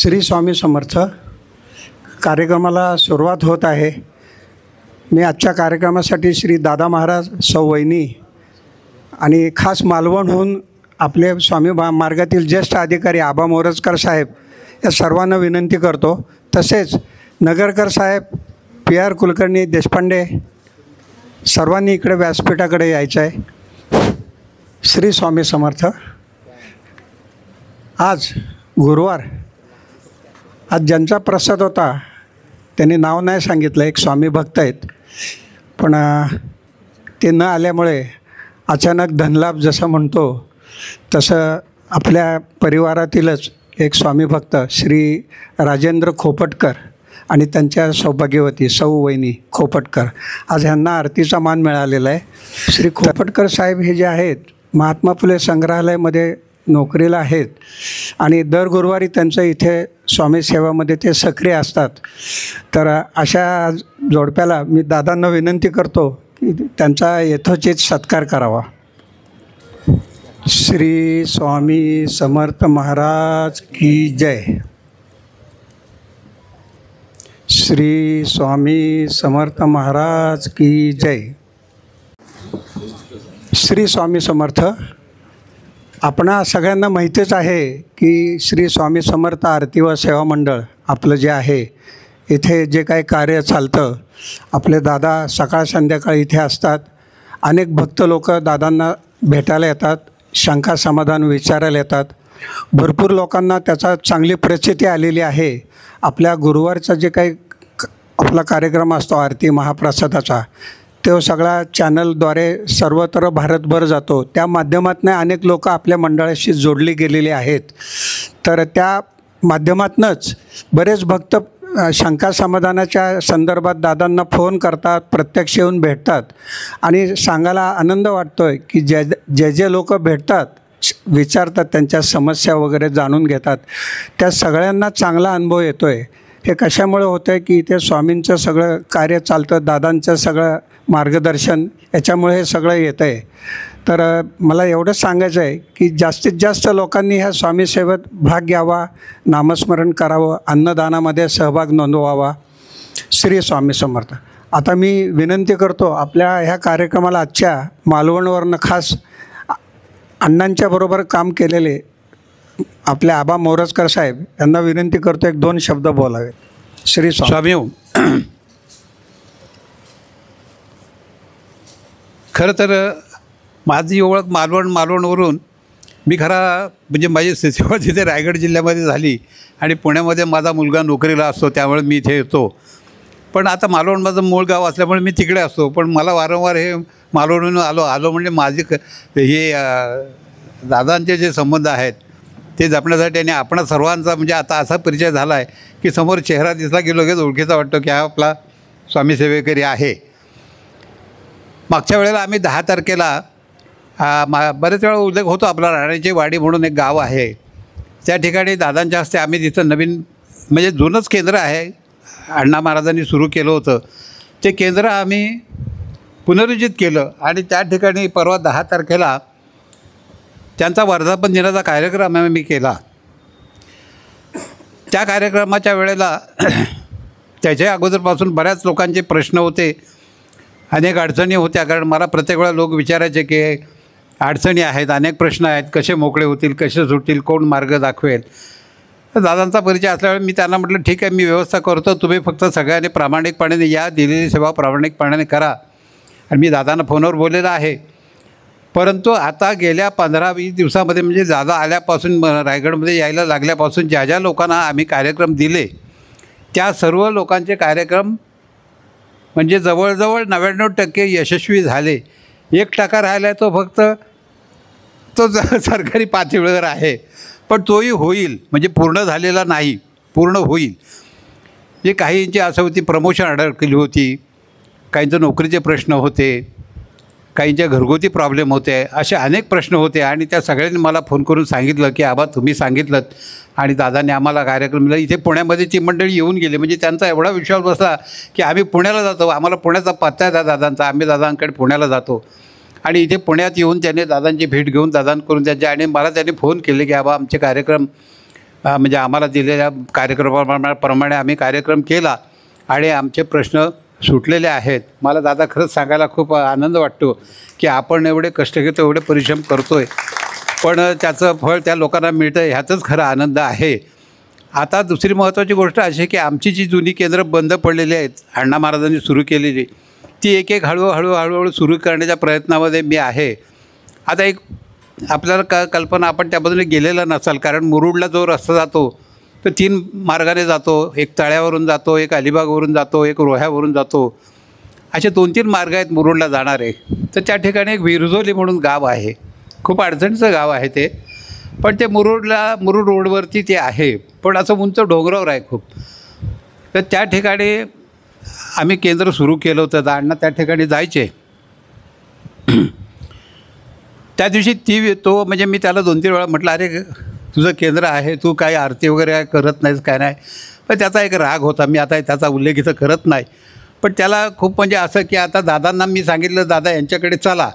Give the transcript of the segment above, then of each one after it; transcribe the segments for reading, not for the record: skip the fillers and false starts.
श्री स्वामी समर्थ. कार्यक्रमाला सुरुवात होत आहे. मी आजच्या कार्यक्रमासाठी श्री दादा महाराज, सौ वहिनी आणि खास मालवणहून आपले स्वामी मार्गातील ज्येष्ठ अधिकारी आबा मोरजकर साहेब या सर्वांना विनंती करतो. तसेच नगरकर साहेब, पी आर कुलकर्णी, देशपांडे सर्वांनी इकडे व्यासपीठाकडे यायचं आहे. श्री स्वामी समर्थ. आज गुरुवार, आज ज्यांचा प्रसाद होता त्यांनी नाव नाही सांगितलं, एक स्वामी भक्त आहेत, पण ते न आल्यामुळे अचानक धनलाभ जसं म्हणतो तसं आपल्या परिवारातीलच एक स्वामी भक्त श्री राजेंद्र खोपटकर आणि त्यांच्या सौभाग्यवती सौ वहिनी खोपटकर, आज ह्यांना आरतीचा मान मिळालेला आहे. श्री खोपटकर साहेब हे जे आहेत महात्मा फुले संग्रहालयामध्ये नोकरीला आहेत आणि दर गुरुवारी त्यांचं इथे स्वामी सेवामध्ये ते सक्रिय असतात. तर अशा जोडप्याला मी दादांना विनंती करतो की त्यांचा यथोचित सत्कार करावा. श्री स्वामी समर्थ महाराज की जय. श्री स्वामी समर्थ महाराज की जय. श्री स्वामी समर्थ. आपणा सगळ्यांना माहितीच आहे की श्री स्वामी समर्थ आरती व सेवा मंडळ आपलं जे आहे, इथे जे काही कार्य चालतं, आपले दादा सकाळ संध्याकाळ इथे असतात. अनेक भक्त लोक दादांना भेटायला येतात, शंका समाधान विचारायला येतात. भरपूर लोकांना त्याचा चांगली प्रचिती आलेली आहे. आपल्या गुरुवारचा जे काही आपला कार्यक्रम असतो आरती महाप्रसादाचा, तो सगळा चॅनलद्वारे सर्वत्र भारतभर जातो. त्या माध्यमातून अनेक लोक आपल्या मंडळाशी जोडली गेलेली आहेत. तर त्या माध्यमातूनच बरेच भक्त शंका समाधानाच्या संदर्भात दादांना फोन करतात, प्रत्यक्ष येऊन भेटतात आणि सांगायला आनंद वाटतो आहे की जे लोक भेटतात, विचारतात, त्यांच्या समस्या वगैरे जाणून घेतात, त्या सगळ्यांना चांगला अनुभव येतो आहे. हे कशामुळे होतं आहे की इथे स्वामींचं सगळं कार्य चालतं, दादांचं सगळं मार्गदर्शन, याच्यामुळे हे सगळं येतं आहे. तर मला एवढंच सांगायचं आहे की जास्तीत जास्त लोकांनी ह्या स्वामी सेवेत भाग घ्यावा, नामस्मरण करावं, अन्नदानामध्ये सहभाग नोंदवावा. श्री स्वामी समर्थ. आता मी विनंती करतो आपल्या ह्या कार्यक्रमाला आजच्या मालवणवरनं खास अण्णांच्या बरोबर काम केलेले आपले आबा मोरजकर साहेब यांना विनंती करतो एक दोन शब्द बोलावे. श्री स्वामी. खरं तर माझी ओळख मालवणवरून मी म्हणजे माझी सेवा तिथे रायगड जिल्ह्यामध्ये झाली आणि पुण्यामध्ये माझा मुलगा नोकरीला असतो, त्यामुळे मी इथे येतो. पण आता मालवण माझं मूळ गाव असल्यामुळे मी तिकडे असतो. पण मला वारंवार हे मालवणहून आलो म्हणजे माझे हे दादांचे जे संबंध आहेत ते जपण्यासाठी आणि आपणा सर्वांचा म्हणजे आता असा परिचय झाला आहे की समोर चेहरा दिसला की लगेच ओळखीचा वाटतो की हा आपला स्वामी सेवेकरी आहे. मागच्या वेळेला आम्ही 10 तारखेला बरेच वेळा उल्लेख होतो आपला राण्याची वाडी म्हणून एक गाव आहे, त्या ठिकाणी दादांच्या हस्ते आम्ही तिथं नवीन म्हणजे जुनंच केंद्र आहे, अण्णा महाराजांनी सुरू केलं होतं, ते केंद्र आम्ही पुनरुज्जीत केलं आणि त्या ठिकाणी परवा 10 तारखेला त्यांचा वर्धापन दिनाचा कार्यक्रम आम्ही केला. त्या कार्यक्रमाच्या वेळेला त्याच्या अगोदरपासून बऱ्याच लोकांचे प्रश्न होते, अनेक अडचणी होत्या. कारण मला प्रत्येक वेळा लोक विचारायचे की अडचणी आहेत, अनेक प्रश्न आहेत, कसे मोकळे होतील, कसे सुटतील, कोण मार्ग दाखवेल. तर दादांचा परिचय असल्यामुळे मी त्यांना म्हटलं ठीक आहे, मी व्यवस्था करतो, तुम्ही फक्त सगळ्यांनी प्रामाणिकपणे या, दिलेली सेवा प्रामाणिकपणाने करा. आणि मी दादांना फोनवर बोललेलं आहे. परंतु आता गेल्या 15-20 दिवसामध्ये म्हणजे दादा आल्यापासून रायगडमध्ये यायला लागल्यापासून ज्या लोकांना आम्ही कार्यक्रम दिले त्या सर्व लोकांचे कार्यक्रम म्हणजे जवळजवळ 99% यशस्वी झाले. 1% राहिला आहे, तो फक्त तो सरकारी पातळीवर आहे, पण तोही होईल, म्हणजे पूर्ण झालेला नाही, पूर्ण होईल. जे काहींची असं होती प्रमोशन अडकली होती, काहींचे नोकरीचे प्रश्न होते, काहींच्या घरगुती प्रॉब्लेम होते, असे अनेक प्रश्न होते. आणि त्या सगळ्यांनी मला फोन करून सांगितलं की आबा तुम्ही सांगितलं आणि दादाने आम्हाला कार्यक्रम दिला. इथे पुण्यामध्ये ती मंडळी येऊन गेली, म्हणजे त्यांचा एवढा विश्वास बसला की आम्ही पुण्याला जातो, आम्हाला पुण्याचा पत्ता आहे दादांचा, आम्ही दादांकडे पुण्याला जातो. आणि इथे पुण्यात येऊन त्याने दादांची भेट घेऊन दादांकडून त्यांच्या आणि मला त्यांनी फोन केले की आबा आमचे कार्यक्रम म्हणजे आम्हाला दिलेल्या कार्यक्रमाप्रमाणे आम्ही कार्यक्रम केला आणि आमचे प्रश्न सुटलेले आहेत. मला दादा खरंच सांगायला खूप आनंद वाटतो की आपण एवढे कष्ट घेतो, एवढे परिश्रम करतो आहे, पण त्याचं फळ त्या लोकांना मिळतं ह्याचाच खरा आनंद आहे. आता दुसरी महत्त्वाची गोष्ट अशी की आमची जी जुनी केंद्रं बंद पडलेली आहेत अण्णा महाराजांनी सुरू केलेली, ती एक एक हळूहळू सुरू करण्याच्या प्रयत्नामध्ये मी आहे. आता एक आपल्याला कल्पना, आपण त्याबद्दल गेलेला नसाल, कारण मुरुडला जो रस्ता जातो तो 3 मार्गाने जातो. एक तळ्यावरून जातो, एक अलिबागवरून जातो, एक रोह्यावरून जातो. असे 2-3 मार्ग आहेत मुरुडला जाणारे. तर त्या ठिकाणी एक विरजोली म्हणून गाव आहे, खूप अडचणीचं गाव आहे ते, पण ते मुरुड रोडवरती ते आहे, पण असं उंच डोंगरावर आहे खूप. तर त्या ठिकाणी आम्ही केंद्र सुरू केलं होतं. तर अण्णा त्या ठिकाणी जायचे. त्या दिवशी तो म्हणजे मी त्याला 2-3 वेळा म्हटलं, अरे तुझं केंद्र आहे, तू काही आरती वगैरे करत नाहीस, काय नाही. पण त्याचा एक राग होता. मी आता त्याचा उल्लेख इथं करत नाही, पण त्याला खूप म्हणजे असं की आता दादांना मी सांगितलं, दादा यांच्याकडे चला,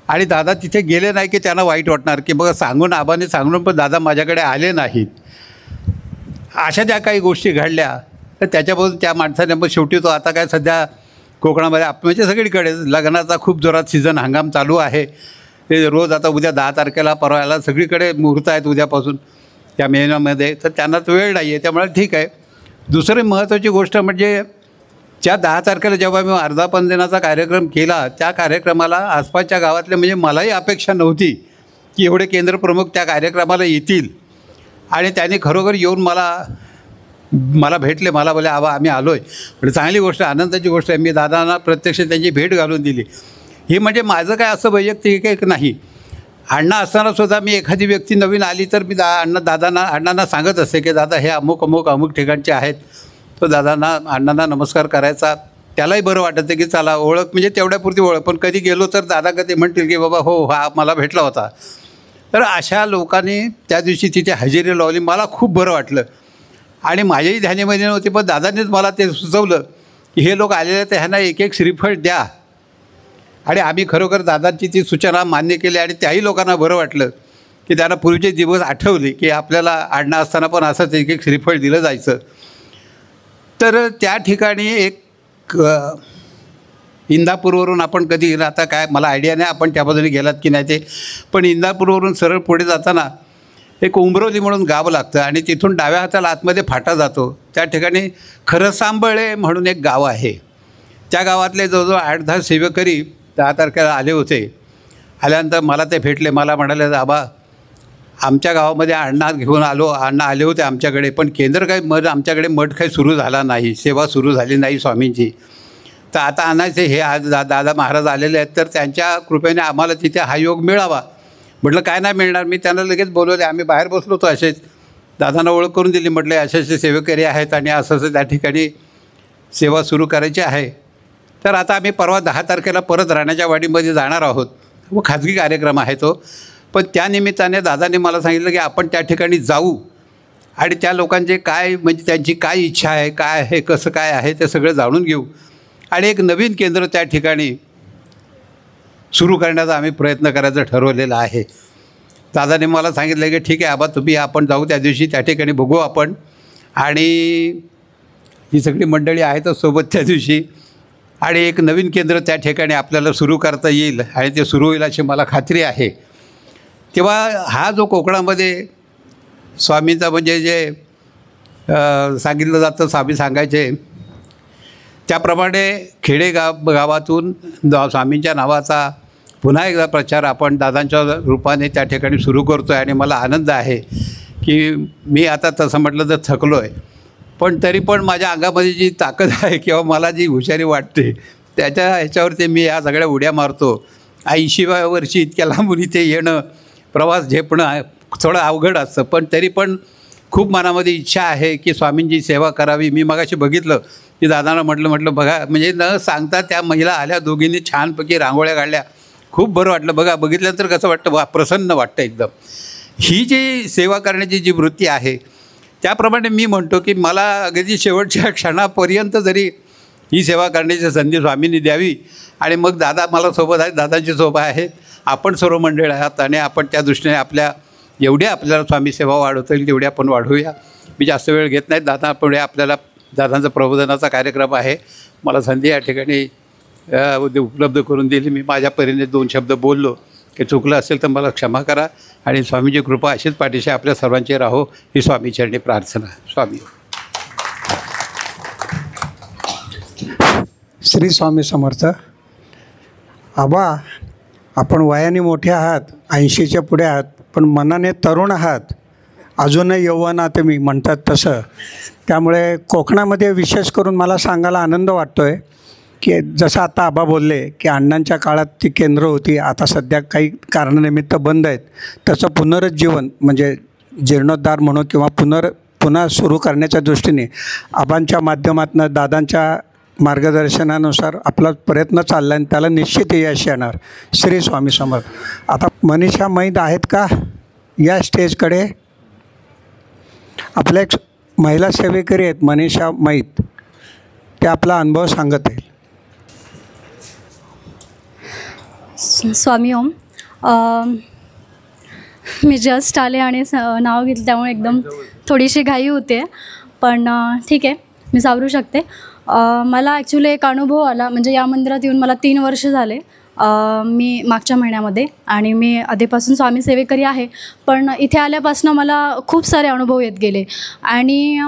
आणि दादा तिथे गेले नाही की त्यांना वाईट वाटणार की बघा सांगून आबाने सांगून पण दादा माझ्याकडे आले नाहीत. अशा ज्या काही गोष्टी घडल्या तर त्याच्याबद्दल त्या माणसाने मग शेवटी तो आता काय सध्या कोकणामध्ये म्हणजे सगळीकडे लग्नाचा खूप जोरात सीझन हंगाम चालू आहे. ते रोज आता उद्या 10 तारखेला परवायला सगळीकडे मुहूर्त आहेत उद्यापासून या महिन्यामध्ये, तर त्यांना तो वेळ नाही आहे, त्यामुळे ठीक आहे. दुसरी महत्त्वाची गोष्ट म्हणजे त्या 10 तारखेला जेव्हा मी वर्धापन दिनाचा कार्यक्रम केला, त्या कार्यक्रमाला आसपासच्या गावातले म्हणजे मलाही अपेक्षा नव्हती की एवढे केंद्रप्रमुख त्या कार्यक्रमाला येतील, आणि त्यांनी खरोखर येऊन मला भेटले. मला बोले आबा आम्ही आलो आहे. म्हणजे चांगली गोष्ट, आनंदाची गोष्ट आहे. मी दादांना प्रत्यक्ष त्यांची भेट घालून दिली. ही म्हणजे माझं काय असं वैयक्तिक एक नाही. अण्णा असताना सुद्धा मी एखादी व्यक्ती नवीन आली तर मी अण्णांना सांगत असते की दादा हे अमुक ठिकाणचे आहेत. तो अण्णांना नमस्कार करायचा. त्यालाही बरं वाटायचं की चला ओळख म्हणजे तेवढ्यापुरती ओळख, पण कधी गेलो तर दादा कधी म्हणतील की बाबा हो हा मला भेटला होता. तर अशा लोकांनी त्या दिवशी तिथे हजेरी लावली. मला खूप बरं वाटलं, आणि माझ्याही ध्यानीमध्ये नव्हती, पण दादांनीच मला ते सुचवलं की हे लोक आलेले तर ह्यांना एक श्रीफळ द्या. आणि आम्ही खरोखर दादांची ती सूचना मान्य केली, आणि त्याही लोकांना बरं वाटलं की त्यांना पूर्वीचे दिवस आठवले की आपल्याला अण्णा असताना पण असंच एक श्रीफळ दिलं जायचं. तर त्या ठिकाणी एक इंदापूरवरून आपण कधी गेलं, आता काय मला आयडिया नाही आपण त्याबद्दल गेलात की नाही ते, पण इंदापूरवरून सरळ पुढे जाताना एक उंबरवली म्हणून गाव लागतं, आणि तिथून डाव्या हाताला आतमध्ये फाटा जातो. त्या ठिकाणी खरसांबळे म्हणून एक गाव आहे. त्या गावातले जवळजवळ 8-10 सेवेकरी 10 तारखेला आले होते. आल्यानंतर मला ते भेटले. मला म्हणाले आबा आमच्या गावामध्ये अण्णा घेऊन अण्णा आले होते आमच्याकडे, पण केंद्र काही आमच्याकडे मठ काही सुरू झाला नाही, सेवा सुरू झाली नाही स्वामींची. तर आता आणायचे हे आज दादा महाराज आलेले आहेत, तर त्यांच्या कृपेने आम्हाला तिथे हा योग मिळावा. म्हटलं काय नाही मिळणार. मी त्यांना लगेच बोलवले. आम्ही बाहेर बसलो होतो असेच. दादांना ओळख करून दिली. म्हटलं असे सेवेकरी आहेत आणि असं त्या ठिकाणी सेवा सुरू करायची आहे. तर आता आम्ही परवा 10 तारखेला परत राण्याच्या वाडीमध्ये जाणार आहोत. व खाजगी कार्यक्रम आहे तो, पण त्यानिमित्ताने दादांनी मला सांगितलं की आपण त्या ठिकाणी जाऊ आणि त्या लोकांचे काय म्हणजे त्यांची काय इच्छा आहे, काय आहे, कसं काय आहे ते सगळं जाणून घेऊ, आणि एक नवीन केंद्र त्या ठिकाणी सुरू करण्याचा आम्ही प्रयत्न करायचं ठरवलेलं आहे. दादाने मला सांगितलं की ठीक आहे आबा तुम्ही आपण जाऊ त्या दिवशी, त्या ठिकाणी बघू आपण, आणि ही सगळी मंडळी आहेतच सोबत त्या दिवशी, आणि एक नवीन केंद्र त्या ठिकाणी आपल्याला सुरू करता येईल आणि ते सुरू होईल अशी मला खात्री आहे. तेव्हा हा जो कोकणामध्ये स्वामींचा म्हणजे जे सांगितलं जातं, स्वामी सांगायचे त्याप्रमाणे गावातून स्वामींच्या नावाचा पुन्हा एकदा प्रचार आपण दादांच्या रूपाने त्या ठिकाणी सुरू करतो आहे. आणि मला आनंद आहे की मी आता तसं म्हटलं तर थकलो आहे, पण तरी पण माझ्या अंगामध्ये जी ताकद आहे किंवा मला जी हुशारी वाटते त्याच्या ह्याच्यावरती मी या सगळ्या उड्या मारतो. 80व्या वर्षी इतक्या लांबून इथे येणं, प्रवास झेपणं थोडं अवघड असतं, पण तरी पण खूप मनामध्ये इच्छा आहे की स्वामींची सेवा करावी. मी मगाशी बघितलं की दादांना म्हटलं बघा, म्हणजे न सांगता त्या महिला आल्या, दोघींनी छानपैकी रांगोळ्या काढल्या, खूप बरं वाटलं. बघितल्यानंतर कसं वाटतं, प्रसन्न वाटतं एकदम. ही जी सेवा करण्याची जी वृत्ती आहे त्याप्रमाणे मी म्हणतो की मला अगदी शेवटच्या क्षणापर्यंत जरी ही सेवा करण्याची संधी स्वामींनी द्यावी, आणि मग दादा मला सोबत आहेत, दादांची सोबत आहेत, आपण सर्व मंडळ आहात, आणि आपण त्या दृष्टीने आपल्या जेवढी आपल्याला स्वामी सेवा वाढवता येईल तेवढी आपण वाढवूया. मी जास्त वेळ घेत नाही. दादा पुढे आपल्याला दादांचा प्रबोधनाचा कार्यक्रम आहे. मला संधी या ठिकाणी उपलब्ध करून दिली. मी माझ्या परीने 2 शब्द बोललो. की चुकलं असेल तर मला क्षमा करा आणि स्वामीची कृपा अशीच पाठीशी आपल्या सर्वांची राहो ही स्वामीचरणी प्रार्थना. स्वामी. श्री स्वामी समर्थ. आबा, आपण वयाने मोठे आहात, 80च्या पुढे आहात, पण मनाने तरुण आहात. अजूनही यौवनात मी म्हणतात तसं. त्यामुळे कोकणामध्ये विशेष करून मला सांगायला आनंद वाटतो आहे की जसं आता आबा बोलले की अण्णांच्या काळात ती केंद्र होती, आता सध्या काही कारणानिमित्त बंद आहेत. त्याचं पुनरुज्जीवन म्हणजे जीर्णोद्धार म्हणू किंवा पुन्हा सुरू करण्याच्या दृष्टीने आबांच्या माध्यमातून दादांच्या मार्गदर्शनानुसार आपला प्रयत्न चालला आणि त्याला निश्चित यश येणार. श्री स्वामी समर्थ. आता मनीषा मैद आहेत का या स्टेजकडे? आपल्या एक महिला सेवेकरी आहेत मनीषा मैद, ते आपला अनुभव सांगत आहेत. स्वामी ओम. मी जस्ट आले आणि नाव घेतलं त्यामुळे एकदम थोडीशी घाई होते, पण ठीक आहे, मी सावरू शकते. मला ॲक्च्युली एक अनुभव आला. म्हणजे या मंदिरात येऊन मला 3 वर्ष झाले. मी मागच्या महिन्यामध्ये, आणि मी आधीपासून स्वामी सेवेकरी आहे, पण इथे आल्यापासून मला खूप सारे अनुभव येत गेले. आणि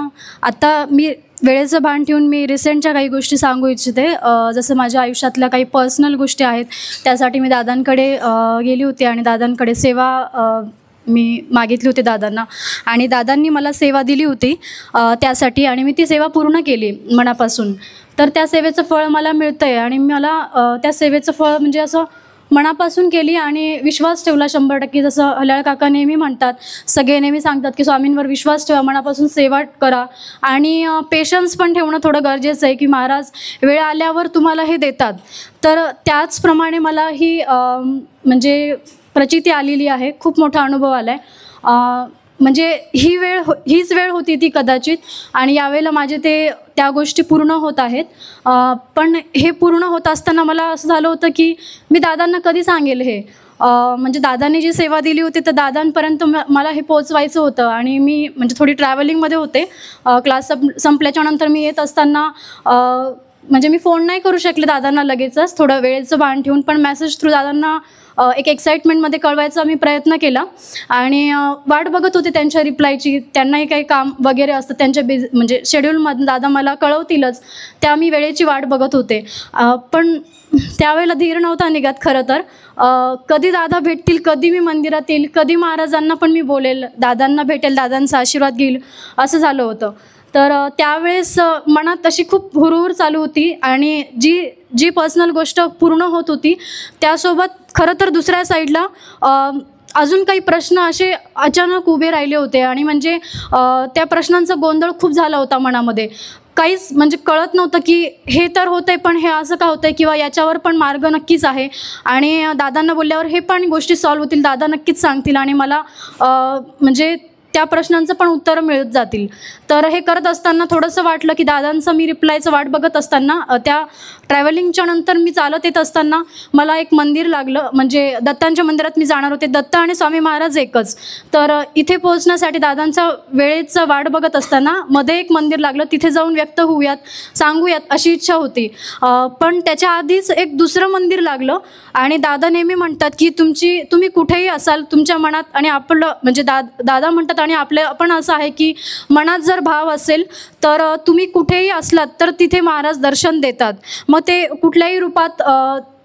आता मी वेळेचं भान ठेवून मी रिसेंटच्या काही गोष्टी सांगू इच्छिते. जसं माझ्या आयुष्यातल्या काही पर्सनल गोष्टी आहेत, त्यासाठी मी दादांकडे गेली होती आणि दादांकडे सेवा मी मागितली होती दादांना, आणि दादांनी मला सेवा दिली होती त्यासाठी, आणि मी ती सेवा पूर्ण केली मनापासून. तर त्या सेवेचं फळ मला मिळतं आहे, आणि मला त्या सेवेचं फळ म्हणजे असं मनापासून केली आणि विश्वास ठेवला 100%. जसं हल्याळ काका नेहमी म्हणतात, सगळे नेहमी सांगतात की स्वामींवर विश्वास ठेवा, मनापासून सेवा करा, आणि पेशन्स पण ठेवणं थोडं गरजेचं आहे की महाराज वेळ आल्यावर तुम्हाला हे देतात. तर त्याचप्रमाणे मला ही म्हणजे प्रचिती आलेली आहे. खूप मोठा अनुभव आला आहे. म्हणजे हीच वेळ होती ती कदाचित, आणि यावेळेला माझे त्या गोष्टी पूर्ण होत आहेत. पण हे पूर्ण होत असताना मला असं झालं होतं की मी दादांना कधी सांगेल हे. म्हणजे दादांनी जी सेवा दिली होती तर दादांपर्यंत मला हे पोचवायचं होतं. आणि मी म्हणजे थोडी ट्रॅव्हलिंगमध्ये होते. क्लास संपल्याच्यानंतर मी येत असताना म्हणजे मी फोन नाही करू शकले दादांना लगेचच, थोडं वेळेचं भान ठेवून, पण मेसेज थ्रू दादांना एक एक्साइटमेंटमध्ये कळवायचा मी प्रयत्न केला. आणि वाट बघत होते त्यांच्या रिप्लायची. त्यांनाही काही काम वगैरे असतं त्यांच्या म्हणजे शेड्यूलमधून दादा मला कळवतीलच, त्या मी वेळेची वाट बघत होते. पण त्यावेळेला धीर नव्हता निघत खरं तर. कधी दादा भेटतील, कधी मी मंदिरात येईल, कधी महाराजांना पण मी बोलेल, दादांना भेटेल, दादांचा आशीर्वाद घेईल, असं झालं होतं. तर त्यावेळेस मनात अशी खूप हुरहुर चालू होती, आणि जी पर्सनल गोष्ट पूर्ण होत होती त्यासोबत खरं तर दुसऱ्या साईडला अजून काही प्रश्न असे अचानक उभे राहिले होते. आणि म्हणजे त्या प्रश्नांचा गोंधळ खूप झाला होता मनामध्ये. काहीच म्हणजे कळत नव्हतं की हे तर होतं आहे, पण हे असं का होतं आहे, किंवा याच्यावर पण मार्ग नक्कीच आहे, आणि दादांना बोलल्यावर हे पण गोष्टी सॉल्व्ह होतील, दादा नक्कीच सांगतील, आणि मला म्हणजे त्या प्रश्नांचं पण उत्तरं मिळत जातील. तर हे करत असताना थोडंसं वाटलं की दादांचं मी रिप्लायचं वाट बघत असताना त्या ट्रॅव्हलिंगच्या नंतर मी चालत येत असताना मला एक मंदिर लागलं. म्हणजे दत्तांच्या मंदिरात मी जाणार होते. दत्त आणि स्वामी महाराज एकच. तर इथे पोहोचण्यासाठी दादांचा वेळेचं वाट बघत असताना मध्ये एक मंदिर लागलं. तिथे जाऊन व्यक्त होऊयात, सांगूयात अशी इच्छा होती. पण त्याच्या आधीच एक दुसरं मंदिर लागलं. आणि दादा नेहमी म्हणतात की तुम्ही कुठेही असाल तुमच्या मनात, आणि आपलं म्हणजे दादा म्हणतात आणि आपलं पण असं आहे की मनात जर भाव असेल तर तुम्ही कुठेही असलात तर तिथे महाराज दर्शन देतात. मग ते कुठल्याही रूपात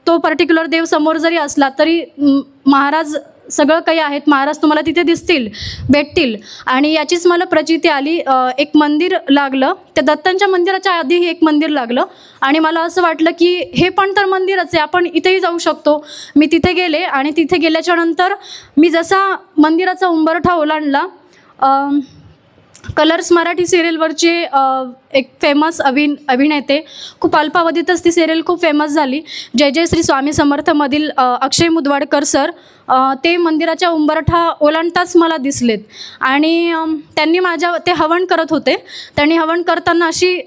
तो पर्टिक्युलर देव समोर जरी असला तरी महाराज सगळं काही आहेत, महाराज तुम्हाला तिथे दिसतील, भेटतील. आणि याचीच मला प्रचिती आली. एक मंदिर लागलं, त्या दत्तांच्या मंदिराच्या आधीही एक मंदिर लागलं, आणि मला असं वाटलं की हे पण तर मंदिरच आहे, आपण इथेही जाऊ शकतो. मी तिथे गेले, आणि तिथे गेल्याच्या नंतर मी जसा मंदिराचा उंबरठा ओलांडला, कलर्स मराठी सिरियलवरचे एक फेमस अभिनेते, खूप अल्पावधीतच ती सिरियल खूप फेमस झाली, जय जय श्री स्वामी समर्थमधील अक्षय मुदवाडकर सर, ते मंदिराच्या उंबरठा ओलांडताच मला दिसलेत. आणि त्यांनी ते हवन करत होते. त्यांनी हवन करताना अशी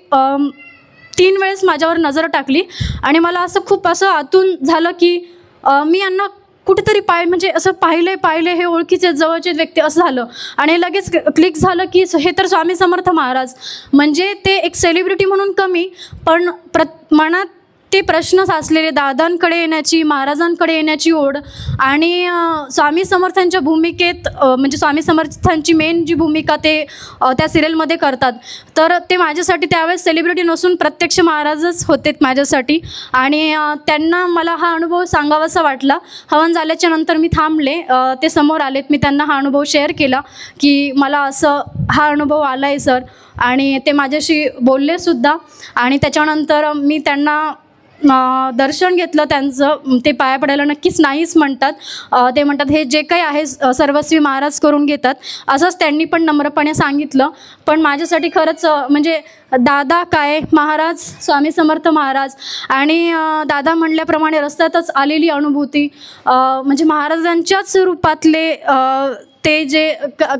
3 वेळेस माझ्यावर नजर टाकली, आणि मला असं खूप असं आतून झालं की मी यांना कुठेतरी म्हणजे असं पाहिले हे ओळखीचे जवळचे व्यक्ती असं झालं आणि लगेच क्लिक झालं की हे तर स्वामी समर्थ महाराज. म्हणजे ते एक सेलिब्रिटी म्हणून कमी, पण मनात ते प्रश्न साचलेले, दादांकडे येण्याची, महाराजांकडे येण्याची ओढ आणि स्वामी समर्थांच्या भूमिकेत म्हणजे स्वामी समर्थांची मेन जी भूमिका ते त्या सिरियलमध्ये करतात, तर ते माझ्यासाठी त्यावेळेस सेलिब्रिटी नसून प्रत्यक्ष महाराजच होते माझ्यासाठी. आणि त्यांना मला हा अनुभव सांगावासा वाटला. हवन झाल्याच्या नंतर मी थांबले, ते समोर आलेत, मी त्यांना हा अनुभव शेअर केला की मला असं हा अनुभव आला आहे सर, आणि ते माझ्याशी बोललेसुद्धा. आणि त्याच्यानंतर मी त्यांना दर्शन घेतलं त्यांचं. ते पाया पडायला नक्कीच नाहीच म्हणतात, ते म्हणतात हे जे काही आहे सर्वस्वी महाराज करून घेतात, असंच त्यांनी पण नम्रपणे सांगितलं. पण माझ्यासाठी खरंच म्हणजे दादा काय, महाराज स्वामी समर्थ महाराज आणि दादा म्हणल्याप्रमाणे रस्त्यातच आलेली अनुभूती, म्हणजे महाराजांच्याच रूपातले ते जे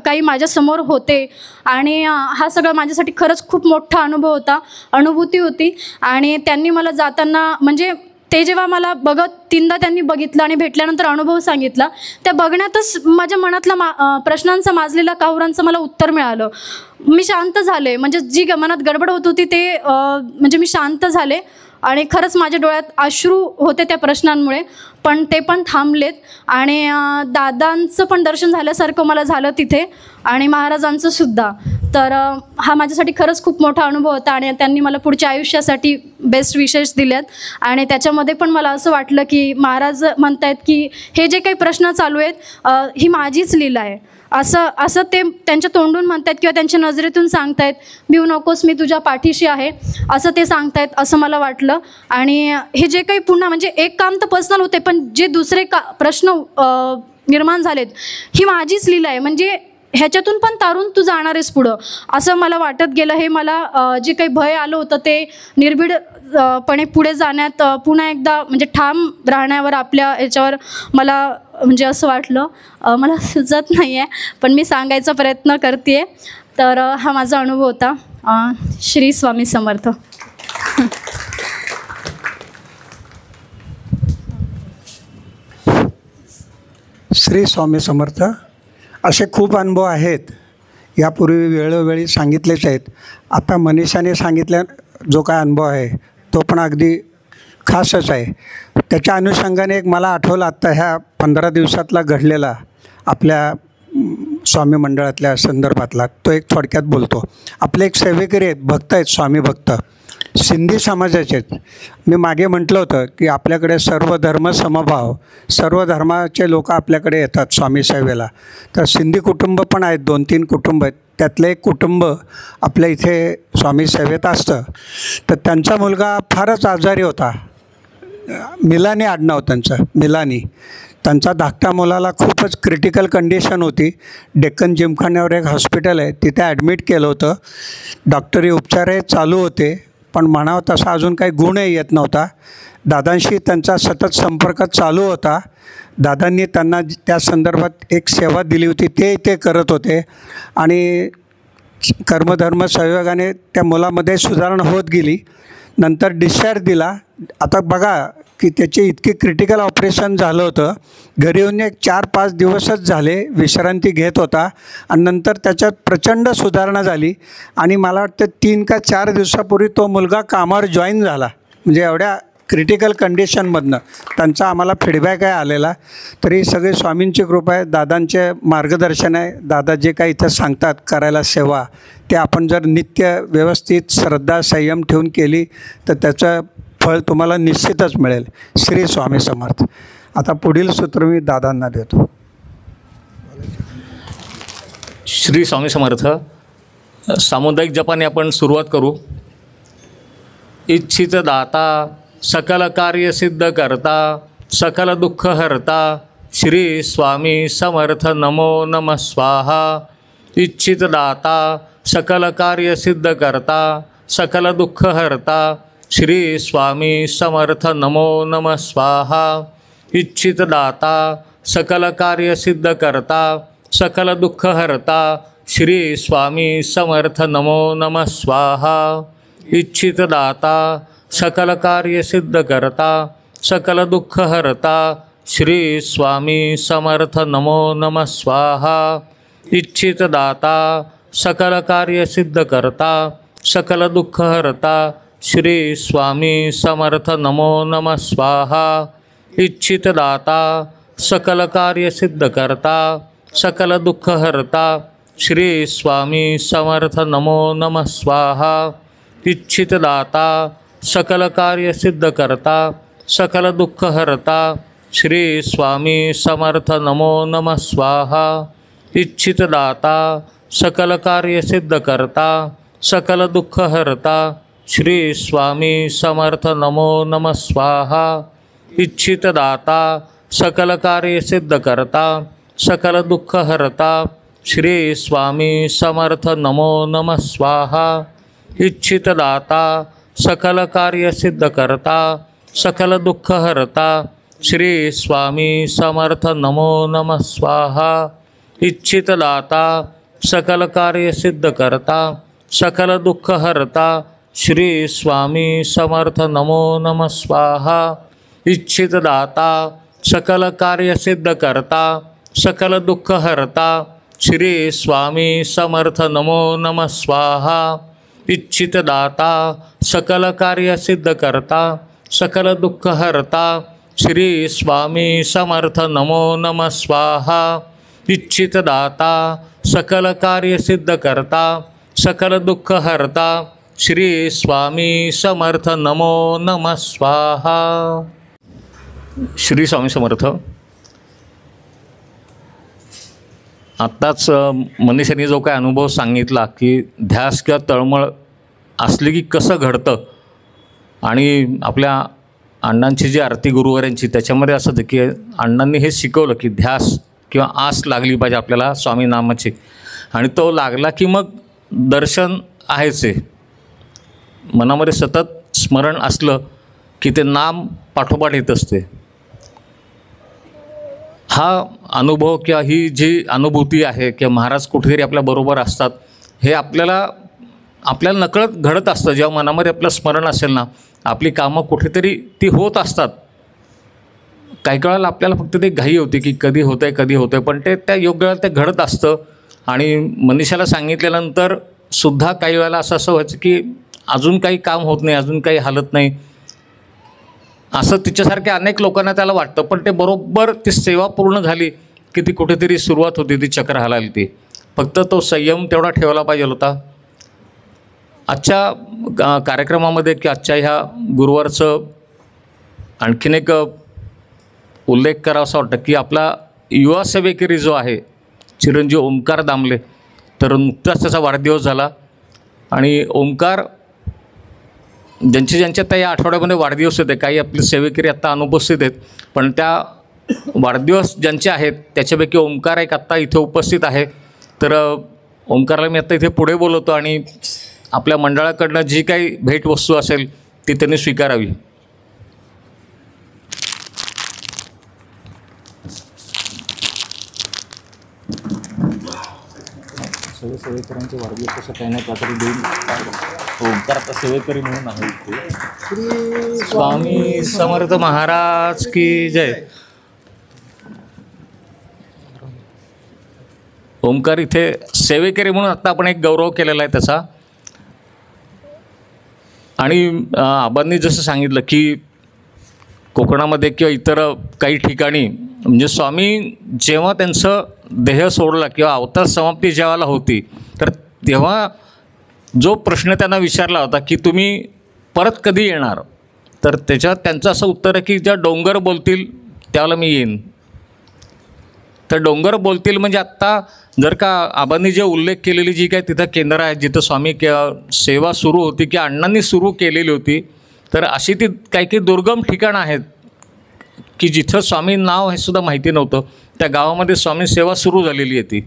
काही माझ्यासमोर होते. आणि हा सगळा माझ्यासाठी खरंच खूप मोठा अनुभव होता, अनुभूती होती. आणि त्यांनी मला जाताना म्हणजे ते जेव्हा मला तीनदा त्यांनी बघितलं आणि भेटल्यानंतर अनुभव सांगितला, त्या बघण्यातच माझ्या मनातला प्रश्नांचा माजलेला काहुरांचं मला उत्तर मिळालं. मी शांत झाले, म्हणजे जी मनात गडबड होत होती ते म्हणजे मी शांत झाले आणि खरंच माझ्या डोळ्यात अश्रू होते त्या प्रश्नांमुळे, पण ते पण थांबलेत. आणि दादांचं पण दर्शन झाल्यासारखं मला झालं तिथे आणि महाराजांचं सुद्धा. तर हा माझ्यासाठी खरंच खूप मोठा अनुभव होता आणि त्यांनी मला पुढच्या आयुष्यासाठी बेस्ट विशेष दिल्यात. आणि त्याच्यामध्ये पण मला असं वाटलं की महाराज म्हणतायत की हे जे काही प्रश्न चालू आहेत ही माझीच लीला आहे, असं ते त्यांच्या तोंडून म्हणतात किंवा त्यांच्या नजरेतून सांगतायत. भिऊ नकोस, मी तुझ्या पाठीशी आहे, असं ते सांगतायत, असं मला वाटलं. आणि हे जे काही पुन्हा म्हणजे एक काम तर पर्सनल होते, पण जे दुसरे प्रश्न निर्माण झालेत ही माझीच लीला आहे, म्हणजे ह्याच्यातून पण तारून तू जाणार आहेस पुढं, असं मला वाटत गेलं. हे मला जे काही भय आलं होतं ते निर्भीडपणे पुढे जाण्यात पुन्हा एकदा म्हणजे ठाम राहण्यावर आपल्या याच्यावर मला म्हणजे असं वाटलं. मला सुचत नाही आहे, पण मी सांगायचा प्रयत्न करते आहे. तर हा माझा अनुभव होता. श्री स्वामी समर्थ. श्री स्वामी समर्थ. असे खूप अनुभव आहेत, यापूर्वी वेळोवेळी सांगितलेच आहेत. आता मनीषाने सांगितल्या जो काय अनुभव आहे तो पण अगदी खासच आहे. त्याच्या अनुषंगाने एक मला आठवलं आत्ता ह्या 15 दिवसातला घडलेला आपल्या स्वामी मंडळातल्या संदर्भातला, तो एक थोडक्यात बोलतो. आपले एक सेवेकरी आहेत, भक्त आहेत, स्वामी भक्त, सिंधी समाजाचे आहेत. मी मागे म्हटलं होतं की आपल्याकडे सर्व धर्म समभाव, सर्व धर्माचे लोक आपल्याकडे येतात स्वामी सेवेला. तर सिंधी कुटुंब पण आहेत, 2-3 कुटुंब आहेत. त्यातलं एक कुटुंब आपल्या इथे स्वामी सेवेत असतं. तर त्यांचा मुलगा फारच आजारी होता. मिलानी आडनाव त्यांचं, मिलानी. त्यांचा धाकट्या मुलाला खूपच क्रिटिकल कंडिशन होती. डेक्कन जिमखान्यावर एक हॉस्पिटल आहे, तिथे ॲडमिट केलं होतं. डॉक्टरी उपचारही चालू होते, पण म्हणावं तसा अजून काही गुणही येत नव्हता. दादांशी त्यांचा सतत संपर्क चालू होता. दादांनी त्यांना त्या संदर्भात एक सेवा दिली होती, ते करत होते. आणि कर्मधर्म संयोगाने त्या मुलामध्ये सुधारणा होत गेली. नंतर डिस्चार्ज दिला. आता बघा की त्याचे इतके क्रिटिकल ऑपरेशन झालं होतं, घरी येऊन एक 4-5 दिवसच झाले विश्रांती घेत होता आणि नंतर त्याच्यात प्रचंड सुधारणा झाली. आणि मला वाटतं 3 का 4 दिवसापूर्वी तो मुलगा कामावर जॉईन झाला. म्हणजे एवढ्या क्रिटिकल कंडिशनमधनं त्यांचा आम्हाला फीडबॅक आहे आलेला. तरी सगळे स्वामींची कृपा आहे, दादांचे मार्गदर्शन आहे. दादा जे काही इथं सांगतात करायला सेवा, ते आपण जर नित्य व्यवस्थित श्रद्धा संयम ठेवून केली तर त्याचं फळ तुम्हाला निश्चितच मिळेल. श्री स्वामी समर्थ. आता पुढील सूत्र मी दादांना देतो. श्री स्वामी समर्थ. सामुदायिक जपाने आपण सुरुवात करू. इच्छित दाता, सकल कार्य सिद्ध करता, सकल दुःख हरता, श्री स्वामी समर्थ. नमो नमः स्वाहा. इच्छित दाता, सकल कार्य सिद्ध करता, सकल दुःख हरता, श्री स्वामी समर्थ. नमो नमः स्वाहा. इच्छित दाता, सकल कार्य सिद्ध करता, सकल दुःख हरता, श्री स्वामी समर्थ. नमो नमः स्वाहा. इच्छित दाता, सकल कार्य सिद्ध करता, सकल दुःख हरता, श्री स्वामी समर्थ नमो नमः स्वाहा. इच्छितदाता सकल कार्य सिद्ध करता सकल दुःख हरता श्री स्वामी समर्थ नमो नमः स्वाहा. इच्छितदाता सकल कार्य सिद्ध करता सकल दुःख हरता श्री स्वामी समर्थ नमो नमः स्वाहा. इच्छितदाता सकल कार्य सिद्ध करता सकल दुःख हरता श्री स्वामी समर्थ नमो नमः स्वाहा. इच्छितदाता सकल कार्य सिद्ध करता सकल दुःख हरता श्री स्वामी समर्थ नमो नमः स्वाहा. इच्छितदाता सकल कार्य सिद्ध करता सकल दुःख हरता श्री स्वामी समर्थ नमो नमः स्वाहा. इच्छितदाता सकल कार्य सिद्ध करता सकल दुःख हरता श्री स्वामी समर्थ नमो नमः स्वाहा. इच्छितदाता सकल कार्य सिद्ध करता सकल दुःख हरता श्री स्वामी समर्थ नमो नमः स्वाहा. इच्छितदाता सकल कार्य सिद्ध करता सकल दुःख हरता श्री स्वामी समर्थ नमो नमः स्वाहा. इच्छितदाता सकल कार्य सिद्ध करता सकल दुःख हरता श्री स्वामी समर्थ नमो नमः स्वाहा. इच्छितदाता सकल कार्य सिद्ध करता सकल दुःख हरता श्री स्वामी समर्थ नमो नमः स्वाहा. श्री स्वामी समर्थ. आत्ताच मनीषांनी जो काय अनुभव सांगितला की ध्यास किंवा तळमळ असली की कसं घडतं, आणि आपल्या अण्णांची जी आरती गुरुवारांची त्याच्यामध्ये असं होतं की अण्णांनी हे शिकवलं की ध्यास किंवा आस लागली पाहिजे आपल्याला स्वामी नामाची, आणि तो लागला की मग दर्शन आहेच आहे. मनामध्ये सतत स्मरण असलं की ते नाम पाठोपाठ येत असते. हा अनुभव किंवा ही जी अनुभूती आहे किंवा महाराज कुठेतरी आपल्याबरोबर असतात हे आपल्याला नकळत घडत असतं. जेव्हा मनामध्ये आपलं स्मरण असेल ना, आपली कामं कुठेतरी ती होत असतात. काही वेळेला आपल्याला फक्त ते घाई होते की कधी होतं आहे, पण ते त्या योग्य वेळेला ते घडत असतं. आणि मनीषाला सांगितल्यानंतर सुद्धा काही वेळेला असं व्हायचं की अजून काही काम होत नाही, अजून काही हालत नाही, असं तिच्यासारख्या अनेक लोकांना त्याला वाटतं. पण ते बरोबर ती सेवा पूर्ण झाली की ती कुठेतरी सुरुवात होती, ती चक्र हालायला. ती फक्त तो संयम तेवढा ठेवला पाहिजे होता. आजच्या कार्यक्रमामध्ये की आजच्या ह्या गुरुवारचं आणखीन एक उल्लेख करावा असं वाटतं की आपला युवा सेवेकरी जो आहे चिरंजीव ओंकार दामले, तर नुकताच त्याचा वाढदिवस झाला. आणि ओंकार ज्यांच्या त्या या आठवड्यामध्ये वाढदिवस होते, काही आपले सेवेकरी आत्ता अनुपस्थित आहेत, पण त्या वाढदिवस ज्यांचे आहेत त्याच्यापैकी ओंकार एक आत्ता इथे उपस्थित आहे. तर ओंकारला मी आत्ता इथे पुढे बोलवतो आणि आपल्या मंडळाकडनं जी काही भेटवस्तू असेल ती त्यांनी स्वीकारावी. सेवेकरांचे वाढदिवस असं काही नाही, काहीतरी देऊन ओंकार आता सेवेकरी म्हणून आहे. श्री स्वामी समर्थ महाराज की जय. ओंकार इथे सेवेकरी म्हणून आत्ता आपण एक गौरव केलेला आहे त्याचा. आणि आबांनी जसं सांगितलं की कोकणामध्ये किंवा इतर काही ठिकाणी म्हणजे स्वामी जेव्हा त्यांचं देह सोडला किंवा अवतार समाप्ती जेव्हाला होती, तर तेव्हा जो प्रश्न त्यांना विचारला होता की तुम्ही परत कधी येणार, तर त्याच्यात त्यांचं असं उत्तर आहे की ज्या डोंगर बोलतील त्यावेळेला मी येईन. तर डोंगर बोलतील म्हणजे आत्ता जर का आबांनी जे उल्लेख केलेली जी काय तिथं केंद्र आहेत जिथं स्वामी सेवा सुरू होती की अण्णांनी सुरू केलेली होती, तर अशी ती काही दुर्गम ठिकाणं आहेत की जिथं स्वामी नाव हे सुद्धा माहिती नव्हतं. त्या गावामध्ये स्वामी सेवा सुरू झालेली आहे ती.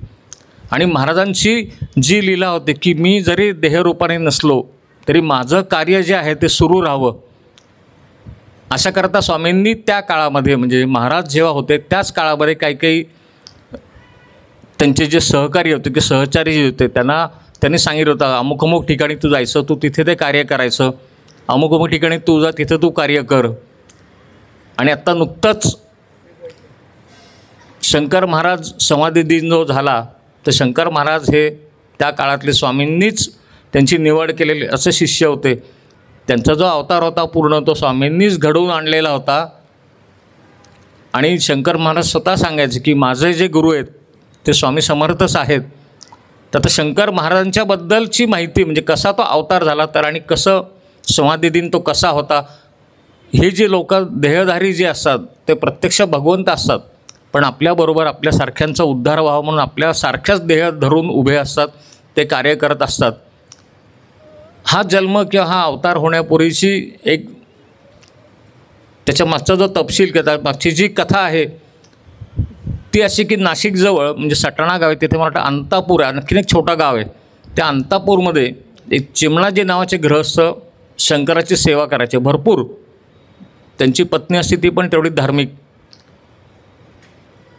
आणि महाराजांची जी लीला होती की मी जरी देहरूपाने नसलो तरी माझं कार्य जे आहे ते सुरू राहावं, अशा करता स्वामींनी त्या काळामध्ये म्हणजे महाराज जेव्हा होते त्याच काळामध्ये काही त्यांचे जे सहकारी होते की सहचारी जे होते त्यांनी सांगितलं होतं अमुक अमुक ठिकाणी तू जायचं, तू तिथे ते कार्य करायचं, अमुक अमुक ठिकाणी तू जा तिथं तू कार्य कर. आणि आत्ता नुकतंच शंकर महाराज समाधी दिन जो झाला, तर शंकर महाराज हे त्या काळातले स्वामींनीच त्यांची निवड केलेले असे शिष्य होते. त्यांचा जो अवतार होता पूर्ण तो स्वामींनीच घडवून आणलेला होता. आणि शंकर महाराज स्वतः सांगायचे की माझे जे गुरु आहेत ते स्वामी समर्थच आहेत. तर आता शंकर महाराजांच्याबद्दलची माहिती म्हणजे कसा तो अवतार झाला तर आणि कसं समाधी दिन तो कसा होता, हे जे लोक देहधारी जे असतात ते प्रत्यक्ष भगवंत असतात, पण आपल्याबरोबर आपल्यासारख्यांचा उद्धार व्हावा म्हणून आपल्यासारख्याच देह धरून उभे असतात, ते कार्य करत असतात. हा जन्म किंवा हा अवतार होण्यापूर्वीची एक त्याच्या मागचा जो तपशील किंवा मागची जी कथा आहे ती अशी की नाशिकजवळ म्हणजे सटाणा गाव आहे, तिथे मला वाटतं अंतापूर आहे, आणखीन एक छोटा गाव आहे. त्या अंतापूरमध्ये एक चिमणाजी नावाचे गृहस्थ शंकराची सेवा करायचे भरपूर. त्यांची पत्नी असते ती पण तेवढी धार्मिक.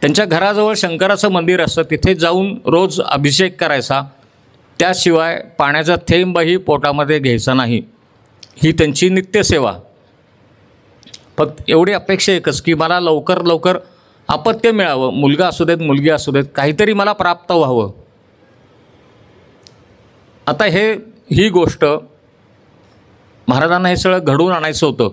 त्यांच्या घराजवळ शंकराचं मंदिर असतं, तिथे जाऊन रोज अभिषेक करायचा, त्याशिवाय पाण्याचा थेंबही पोटामध्ये घ्यायचा नाही. ही त्यांची नित्यसेवा. फक्त एवढी अपेक्षा एकच की मला लवकर लवकर अपत्य मिळावं, मुलगा असू देत मुलगी असू देत, काहीतरी मला प्राप्त व्हावं. आता ही गोष्ट महाराजांना हे सगळं घडवून आणायचं होतं.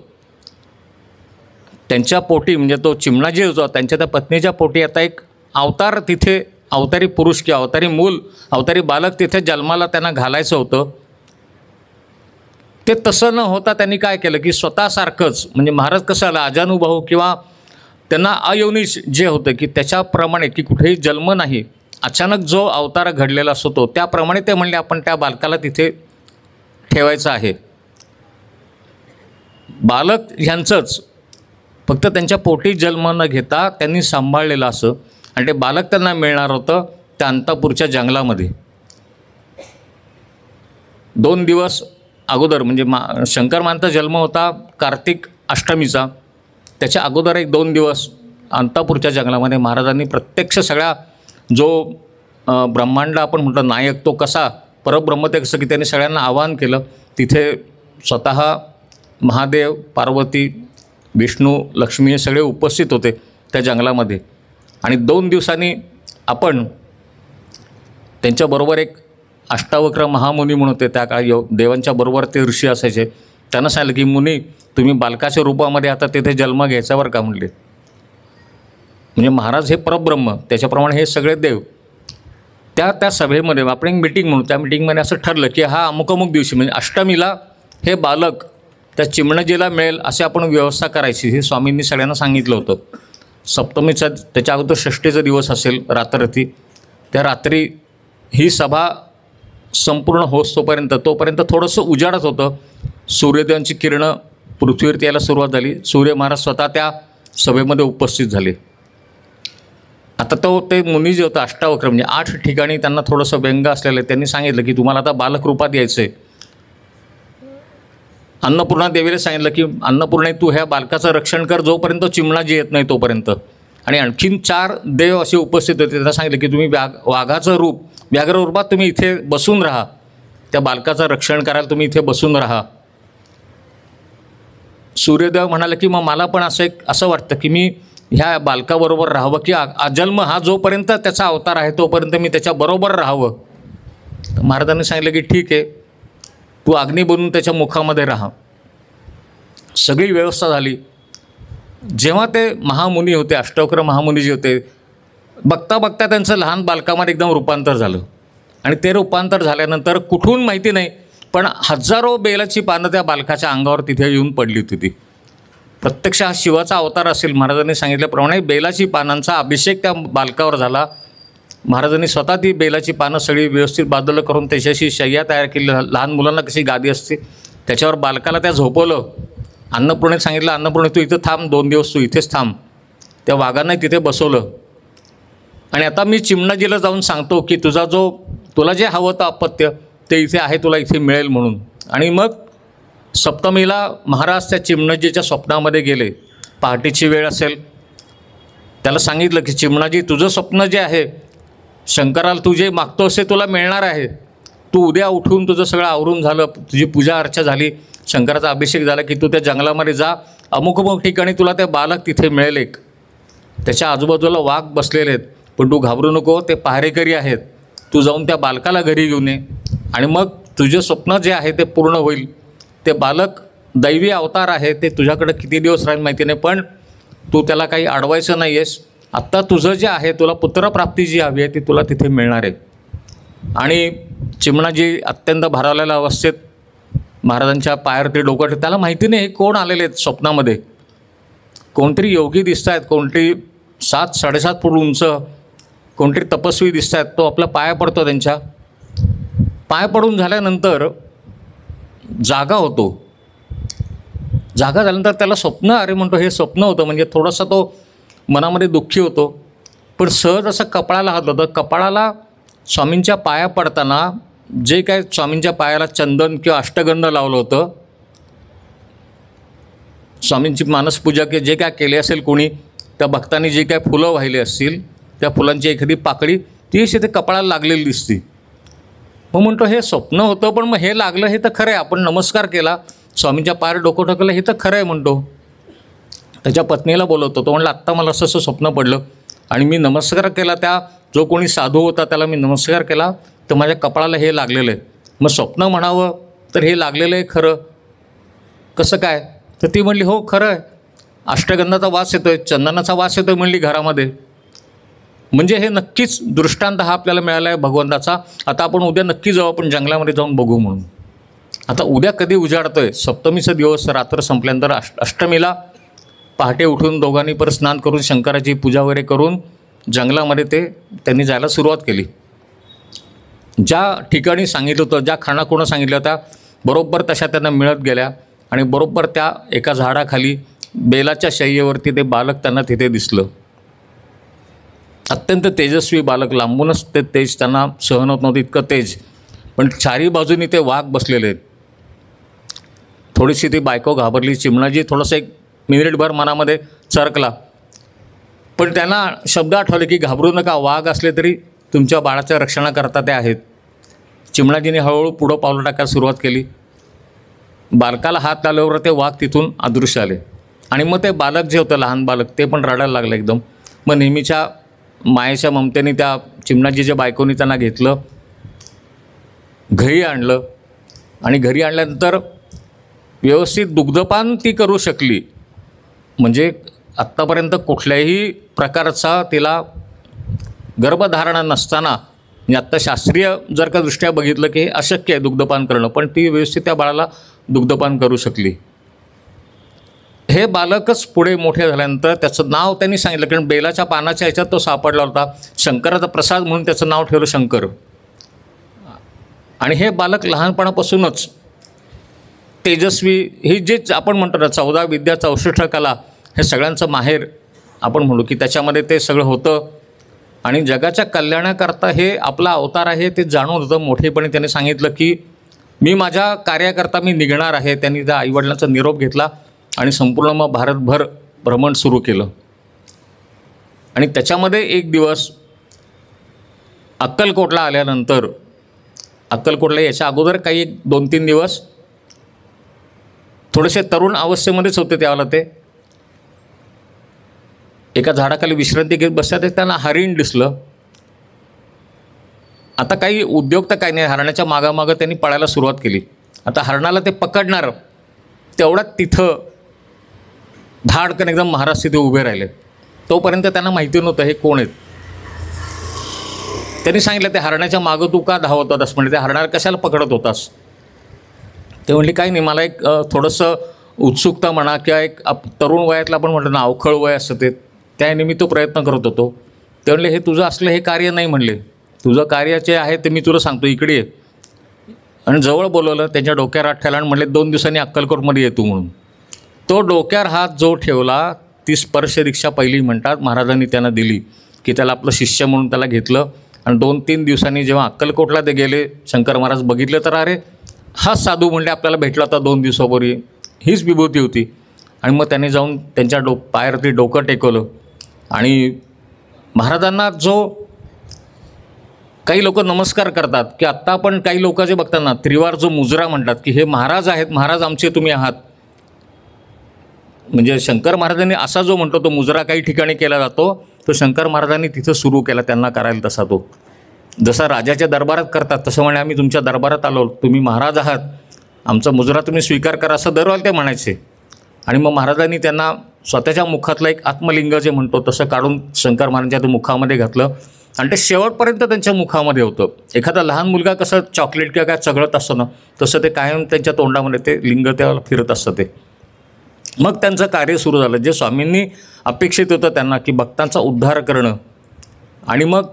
त्यांच्या पोटी म्हणजे तो चिमणाजी होता त्यांच्या त्या पत्नीच्या पोटी आता एक अवतार तिथे अवतारी पुरुष किंवा अवतारी मूल अवतारी बालक तिथे जन्माला त्यांना घालायचं होतं. ते तसं न होता त्यांनी काय केलं की स्वतःसारखंच म्हणजे महाराज कसं आला अजानुभाऊ किंवा त्यांना अयोनिश जे होतं की त्याच्याप्रमाणे की कुठेही जन्म नाही, अचानक जो अवतार घडलेला असतो त्याप्रमाणे ते म्हणले आपण त्या बालकाला तिथे ठेवायचं आहे. बालक ह्यांचंच फक्त त्यांच्या पोटी जन्म न घेता त्यांनी सांभाळलेलं असं आणि ते बालक त्यांना मिळणार होतं त्या अंतापूरच्या जंगलामध्ये. 2 दिवस अगोदर म्हणजे शंकर महाराजांचा जन्म होता कार्तिक अष्टमीचा, त्याच्या अगोदर 1-2 दिवस अंतापूरच्या जंगलामध्ये महाराजांनी प्रत्यक्ष सगळ्या जो ब्रह्मांड आपण म्हणतो नायक तो कसा परब्रह्म ते कसं की त्यांनी सगळ्यांना आवाहन केलं. तिथे स्वतः महादेव पार्वती विष्णू लक्ष्मी हे सगळे उपस्थित होते त्या जंगलामध्ये. आणि 2 दिवसांनी आपण त्यांच्याबरोबर एक अष्टावक्र महामुनी म्हणून होते त्या काळी देवांच्या बरोबर ते ऋषी असायचे. त्यांना सांगितलं की मुनी तुम्ही बालकाच्या रूपामध्ये आता तिथे जन्म घ्यायच्यावर का म्हणले. म्हणजे महाराज हे परब्रह्म त्याच्याप्रमाणे हे सगळे देव. त्या सभेमध्ये आपण एक मीटिंग म्हणून त्या मीटिंगमध्ये असं ठरलं की हा अमुक दिवशी म्हणजे अष्टमीला हे बालक त्या चिमणजीला मिळेल असे आपण व्यवस्था करायची हे स्वामींनी सगळ्यांना सांगितलं होतं. सप्तमीचा त्याच्या अगोदर षष्टीचा दिवस असेल रात्रती, त्या रात्री ही सभा संपूर्ण होस तोपर्यंत थोडंसं उजाडत होतं. सूर्योदयांची किरणं पृथ्वीवरती यायला सुरुवात झाली. सूर्य महाराज स्वतः त्या सभेमध्ये उपस्थित झाले. आता ते मुनी जे होतं अष्टावक्र म्हणजे 8 ठिकाणी त्यांना थोडंसं व्यंग असलेलं त्यांनी सांगितलं की तुम्हाला आता बालक रूपात यायचं आहे. अन्नपूर्णा देवीला सांगितलं की अन्नपूर्णे तू ह्या बालकाचं रक्षण कर जोपर्यंत चिमणाजी येत नाही तोपर्यंत. आणि आणखीन 4 देव असे उपस्थित होते त्यांना सांगितलं की तुम्ही वाघाचं रूप व्याघ्र रूपात तुम्ही इथे बसून राहा, त्या बालकाचं रक्षण करायला तुम्ही इथे बसून राहा. सूर्यदेव म्हणाले की मग मला पण असं वाटतं की मी ह्या बालकाबरोबर राहावं की अजन्म हा जोपर्यंत त्याचा अवतार आहे तोपर्यंत मी त्याच्याबरोबर राहावं. महाराजांनी सांगितलं की ठीक आहे तू अग्नी बनून त्याच्या मुखामध्ये राहा. सगळी व्यवस्था झाली. जेव्हा ते महामुनी होते अष्टावक्र महामुनी जे होते बघता बघता त्यांचं लहान बालकामध्ये एकदम रूपांतर झालं. आणि ते रूपांतर झाल्यानंतर कुठून माहिती नाही पण हजारो बेलाची पानं त्या बालकाच्या अंगावर तिथे येऊन पडली होती. ती प्रत्यक्ष हा शिवाचा अवतार असेल. महाराजांनी सांगितल्याप्रमाणे बेलाची पानांचा अभिषेक त्या बालकावर झाला. महाराजांनी स्वतः ती बेलाची पानं सगळी व्यवस्थित बाजूला करून त्याच्याशी शय्या तयार केली. लहान मुलांना कशी गादी असते त्याच्यावर बालकाला त्या झोपवलं. अन्नपूर्णेत सांगितलं अन्नपूर्णे तू इथं थांब 2 दिवस तू इथेच थांब. त्या वाघांना तिथे बसवलं. आणि आता मी चिमणाजीला जाऊन सांगतो की तुला जे हवं होतं अपत्य ते इथे आहे, तुला इथे मिळेल म्हणून. आणि मग सप्तमीला महाराज त्या चिमणाजीच्या स्वप्नामध्ये गेले. पहाटेची वेळ असेल. त्याला सांगितलं की चिमणाजी तुझं स्वप्न जे आहे शंकराला तू जे मागतोस ते तुला मिळणार आहे. तू उद्या उठून तुझं सगळं आवरून झालं, तुझी पूजा अर्चा झाली, शंकराचा अभिषेक झाला की तू त्या जंगलामध्ये जा. अमुक ठिकाणी तुला ते बालक तिथे मिळेल एक. त्याच्या आजूबाजूला वाघ बसलेले आहेत, पण तू घाबरू नको, ते पहारेकरी आहेत. तू जाऊन त्या बालकाला घरी घेऊन ये आणि मग तुझे स्वप्न जे आहे ते पूर्ण होईल. ते बालक दैवी अवतार आहे, ते तुझ्याकडे किती दिवस राहील माहिती नाही, पण तू त्याला काही अडवायचं नाही आहेस. आत्ता तुझं जे आहे, तुला पुत्रप्राप्ती जी हवी आहे ती तुला तिथे मिळणार आहे. आणि चिमणाजी अत्यंत भारावलेल्या अवस्थेत महाराजांच्या पायावरती डोकं ठेवून, त्याला माहिती नाही हे कोण आलेले आहेत स्वप्नामध्ये. कोणतरी योगी दिसत आहेत, कोणतरी 7-7.5 फूट उंच कोणतरी तपस्वी दिसत आहेत. तो आपला पाया पडतो, त्यांच्या पाय पडून झाल्यानंतर जागा होतो. जागा झाल्यानंतर त्याला स्वप्न, अरे म्हणतो हे स्वप्न होतं, म्हणजे थोडासा तो मनामध्ये दुःखी होतो. पण सहज असं कपाळाला हात होतं. कपाळाला स्वामींच्या पाया पडताना जे काय स्वामींच्या पायाला चंदन किंवा अष्टगंध लावलं होतं, स्वामींची मानसपूजा की जे काय केले असेल कोणी, त्या भक्तांनी जे काय फुलं वाहिली असतील, त्या फुलांची एखादी पाकळी ती अशी ते कपाळाला लागलेली दिसती. मग म्हणतो हे स्वप्न होतं, पण मग हे लागलं हे तर खरं आहे. आपण नमस्कार केला, स्वामींच्या पायावर डोकं टाकलं, हे तर खरं आहे म्हणतो. त्याच्या पत्नीला बोलवतो. तो म्हणला आत्ता मला असं स्वप्न पडलं आणि मी नमस्कार केला, त्या जो कोणी साधू होता त्याला मी नमस्कार केला, तर माझ्या कपाळाला हे लागलेलं आहे. मग स्वप्न म्हणावं तर हे लागलेलं आहे खरं, कसं काय? तर ती म्हणली हो खरं आहे, अष्टगंधाचा वास येतो आहे, चंदनाचा वास येतो आहे म्हणली घरामध्ये. म्हणजे हे नक्कीच दृष्टांत हा आपल्याला मिळाला आहे भगवंताचा. आता आपण उद्या नक्की जाऊ, आपण जंगलामध्ये जाऊन बघू म्हणून. आता उद्या कधी उजाडतो आहे? सप्तमीचा दिवस, रात्र संपल्यानंतर अष्टमीला पहाटे उठून दोघांनी परत स्नान करून शंकराची पूजा वगैरे करून जंगलामध्ये त्यांनी जायला सुरुवात केली. ज्या ठिकाणी सांगितलं होतं, ज्या खाणाखुणा सांगितल्या होत्या, बरोबर तशा त्यांना मिळत गेल्या आणि बरोबर त्या एका झाडाखाली बेलाच्या शय्येवरती ते बालक त्यांना तिथे दिसलं. अत्यंत तेजस्वी बालक, लांबूनच ते तेज त्यांना सहन होत नव्हतं, इतकं तेज. पण चारी बाजूनी ते वाघ बसलेले आहेत. थोडीशी ती बायको घाबरली. चिमणाजी थोडंसं 1 मिनिटभर मनामध्ये चरकला, पण त्यांना शब्द आठवले की घाबरू नका, वाघ असले तरी तुमच्या बाळाच्या रक्षणाकरता ते आहेत. चिमणाजीने हळूहळू पुढं पावलं टाकायला सुरुवात केली. बालकाला हात लावल्यावर ते वाघ तिथून अदृश्य आले आणि मग ते बालक जे होतं, लहान बालक, ते पण रडायला लागलं एकदम. मग नेहमीच्या मायेच्या ममतेने त्या चिमणाजीच्या बायकोनी त्यांना घेतलं, घरी आणलं आणि घरी आणल्यानंतर व्यवस्थित दुग्धपान ती करू शकली. म्हणजे आत्तापर्यंत कुठल्याही प्रकारचा तिला गर्भधारणा नसताना, म्हणजे आत्ता शास्त्रीय जर का दृष्ट्या बघितलं की हे अशक्य आहे दुग्धपान करणं, पण ती व्यवस्थित त्या बाळाला दुग्धपान करू शकली. हे बालकच पुढे मोठे झाल्यानंतर त्याचं नाव त्यांनी सांगितलं, कारण बेलाच्या पानाच्या ह्याच्यात तो सापडला होता. शंकराचा प्रसाद म्हणून त्याचं नाव ठेवलं शंकर. आणि हे बालक लहानपणापासूनच तेजस्वी, ही जे आपण म्हणतो ना 14 विद्या 64 कला, हे सगळ्यांचं माहेर आपण म्हणू की त्याच्यामध्ये ते सगळं होतं. आणि जगाच्या कल्याणाकरता हे आपला अवतार आहे ते जाणून होतं. मोठेपणे त्याने सांगितलं की मी माझ्या कार्याकरता मी निघणार आहे. त्यांनी त्या आईवडिलांचा निरोप घेतला आणि संपूर्ण मग भारतभर भ्रमण सुरू केलं. आणि त्याच्यामध्ये एक दिवस अक्कलकोटला आल्यानंतर, अक्कलकोटला याच्या अगोदर काही 2-3 दिवस थोडेसे तरुण अवस्थेमध्येच होते त्यावेळेला. ते एका झाडाखाली विश्रांती घेत बसतात, त्यांना हरिण दिसलं. आता काही उद्योग तर काही नाही, हरणाच्या मागामागं त्यांनी पळायला सुरुवात केली. आता हरणाला ते पकडणार तेवढ्यात तिथं धाडकन एकदम महाराज तिथे उभे राहिले. तोपर्यंत त्यांना माहिती नव्हतं हे कोण आहेत. त्यांनी सांगितलं ते हरणाच्या मागं तू का धावत होतास, म्हणजे त्या हरणाला कशाला पकडत होतास? ते म्हणले काही नाही, मला एक थोडंसं उत्सुकता म्हणा किंवा एक तरुण वयातलं आपण म्हणतो ना अवखळ वय असतं ते, त्या निमित्त प्रयत्न करत होतो. ते म्हणले हे तुझं असलं हे कार्य नाही, म्हणले तुझं कार्याचे आहे ते मी तुला सांगतो, इकडे ये. आणि जवळ बोलवलं, त्यांच्या डोक्यावर हात ठेवला आणि म्हणले 2 दिवसांनी अक्कलकोटमध्ये येतो म्हणून. तो डोक्यावर हात जो ठेवला, ती स्पर्श दीक्षा पहिली म्हणतात महाराजांनी त्यांना दिली की त्याला आपलं शिष्य म्हणून त्याला घेतलं. आणि 2-3 दिवसांनी जेव्हा अक्कलकोटला ते गेले, शंकर महाराज बघितलं तर अरे हा साधू म्हणले आपल्याला भेटला होता 2 दिवसापूर्वी, हीच विभूती होती. आणि मग त्यांनी जाऊन त्यांच्या पायावरती डोकं टेकवलं. आणि महाराजांना जो काही लोक नमस्कार करतात की आत्ता आपण काही लोक जे बघतात ना, त्रिवार जो मुजरा म्हणतात की हे महाराज आहेत, महाराज आमचे तुम्ही आहात. म्हणजे शंकर महाराजांनी असा जो म्हणतो तो मुजरा काही ठिकाणी केला जातो, तो शंकर महाराजांनी तिथं सुरू केला त्यांना करायला तसा तो. जसा राजाच्या दरबारात करतात तसं म्हणे आम्ही तुमच्या दरबारात आलो, तुम्ही महाराज आहात, आमचा मुजरा तुम्ही स्वीकार करा असं दरवेळेला ते म्हणायचे. आणि मग महाराजांनी त्यांना स्वतःच्या मुखातलं एक आत्मलिंग जे म्हणतो तसं काढून शंकर महाराजांच्या मुखामध्ये घातलं आणि ते शेवटपर्यंत त्यांच्या मुखामध्ये होतं. एखादा लहान मुलगा कसं चॉकलेट किंवा काय चघळत असतो ना, तसं ते कायम त्यांच्या तोंडामध्ये ते लिंग त्याला फिरत असतं ते. मग त्यांचं कार्य सुरू झालं जे स्वामींनी अपेक्षित होतं त्यांना, की भक्तांचा उद्धार करणं. आणि मग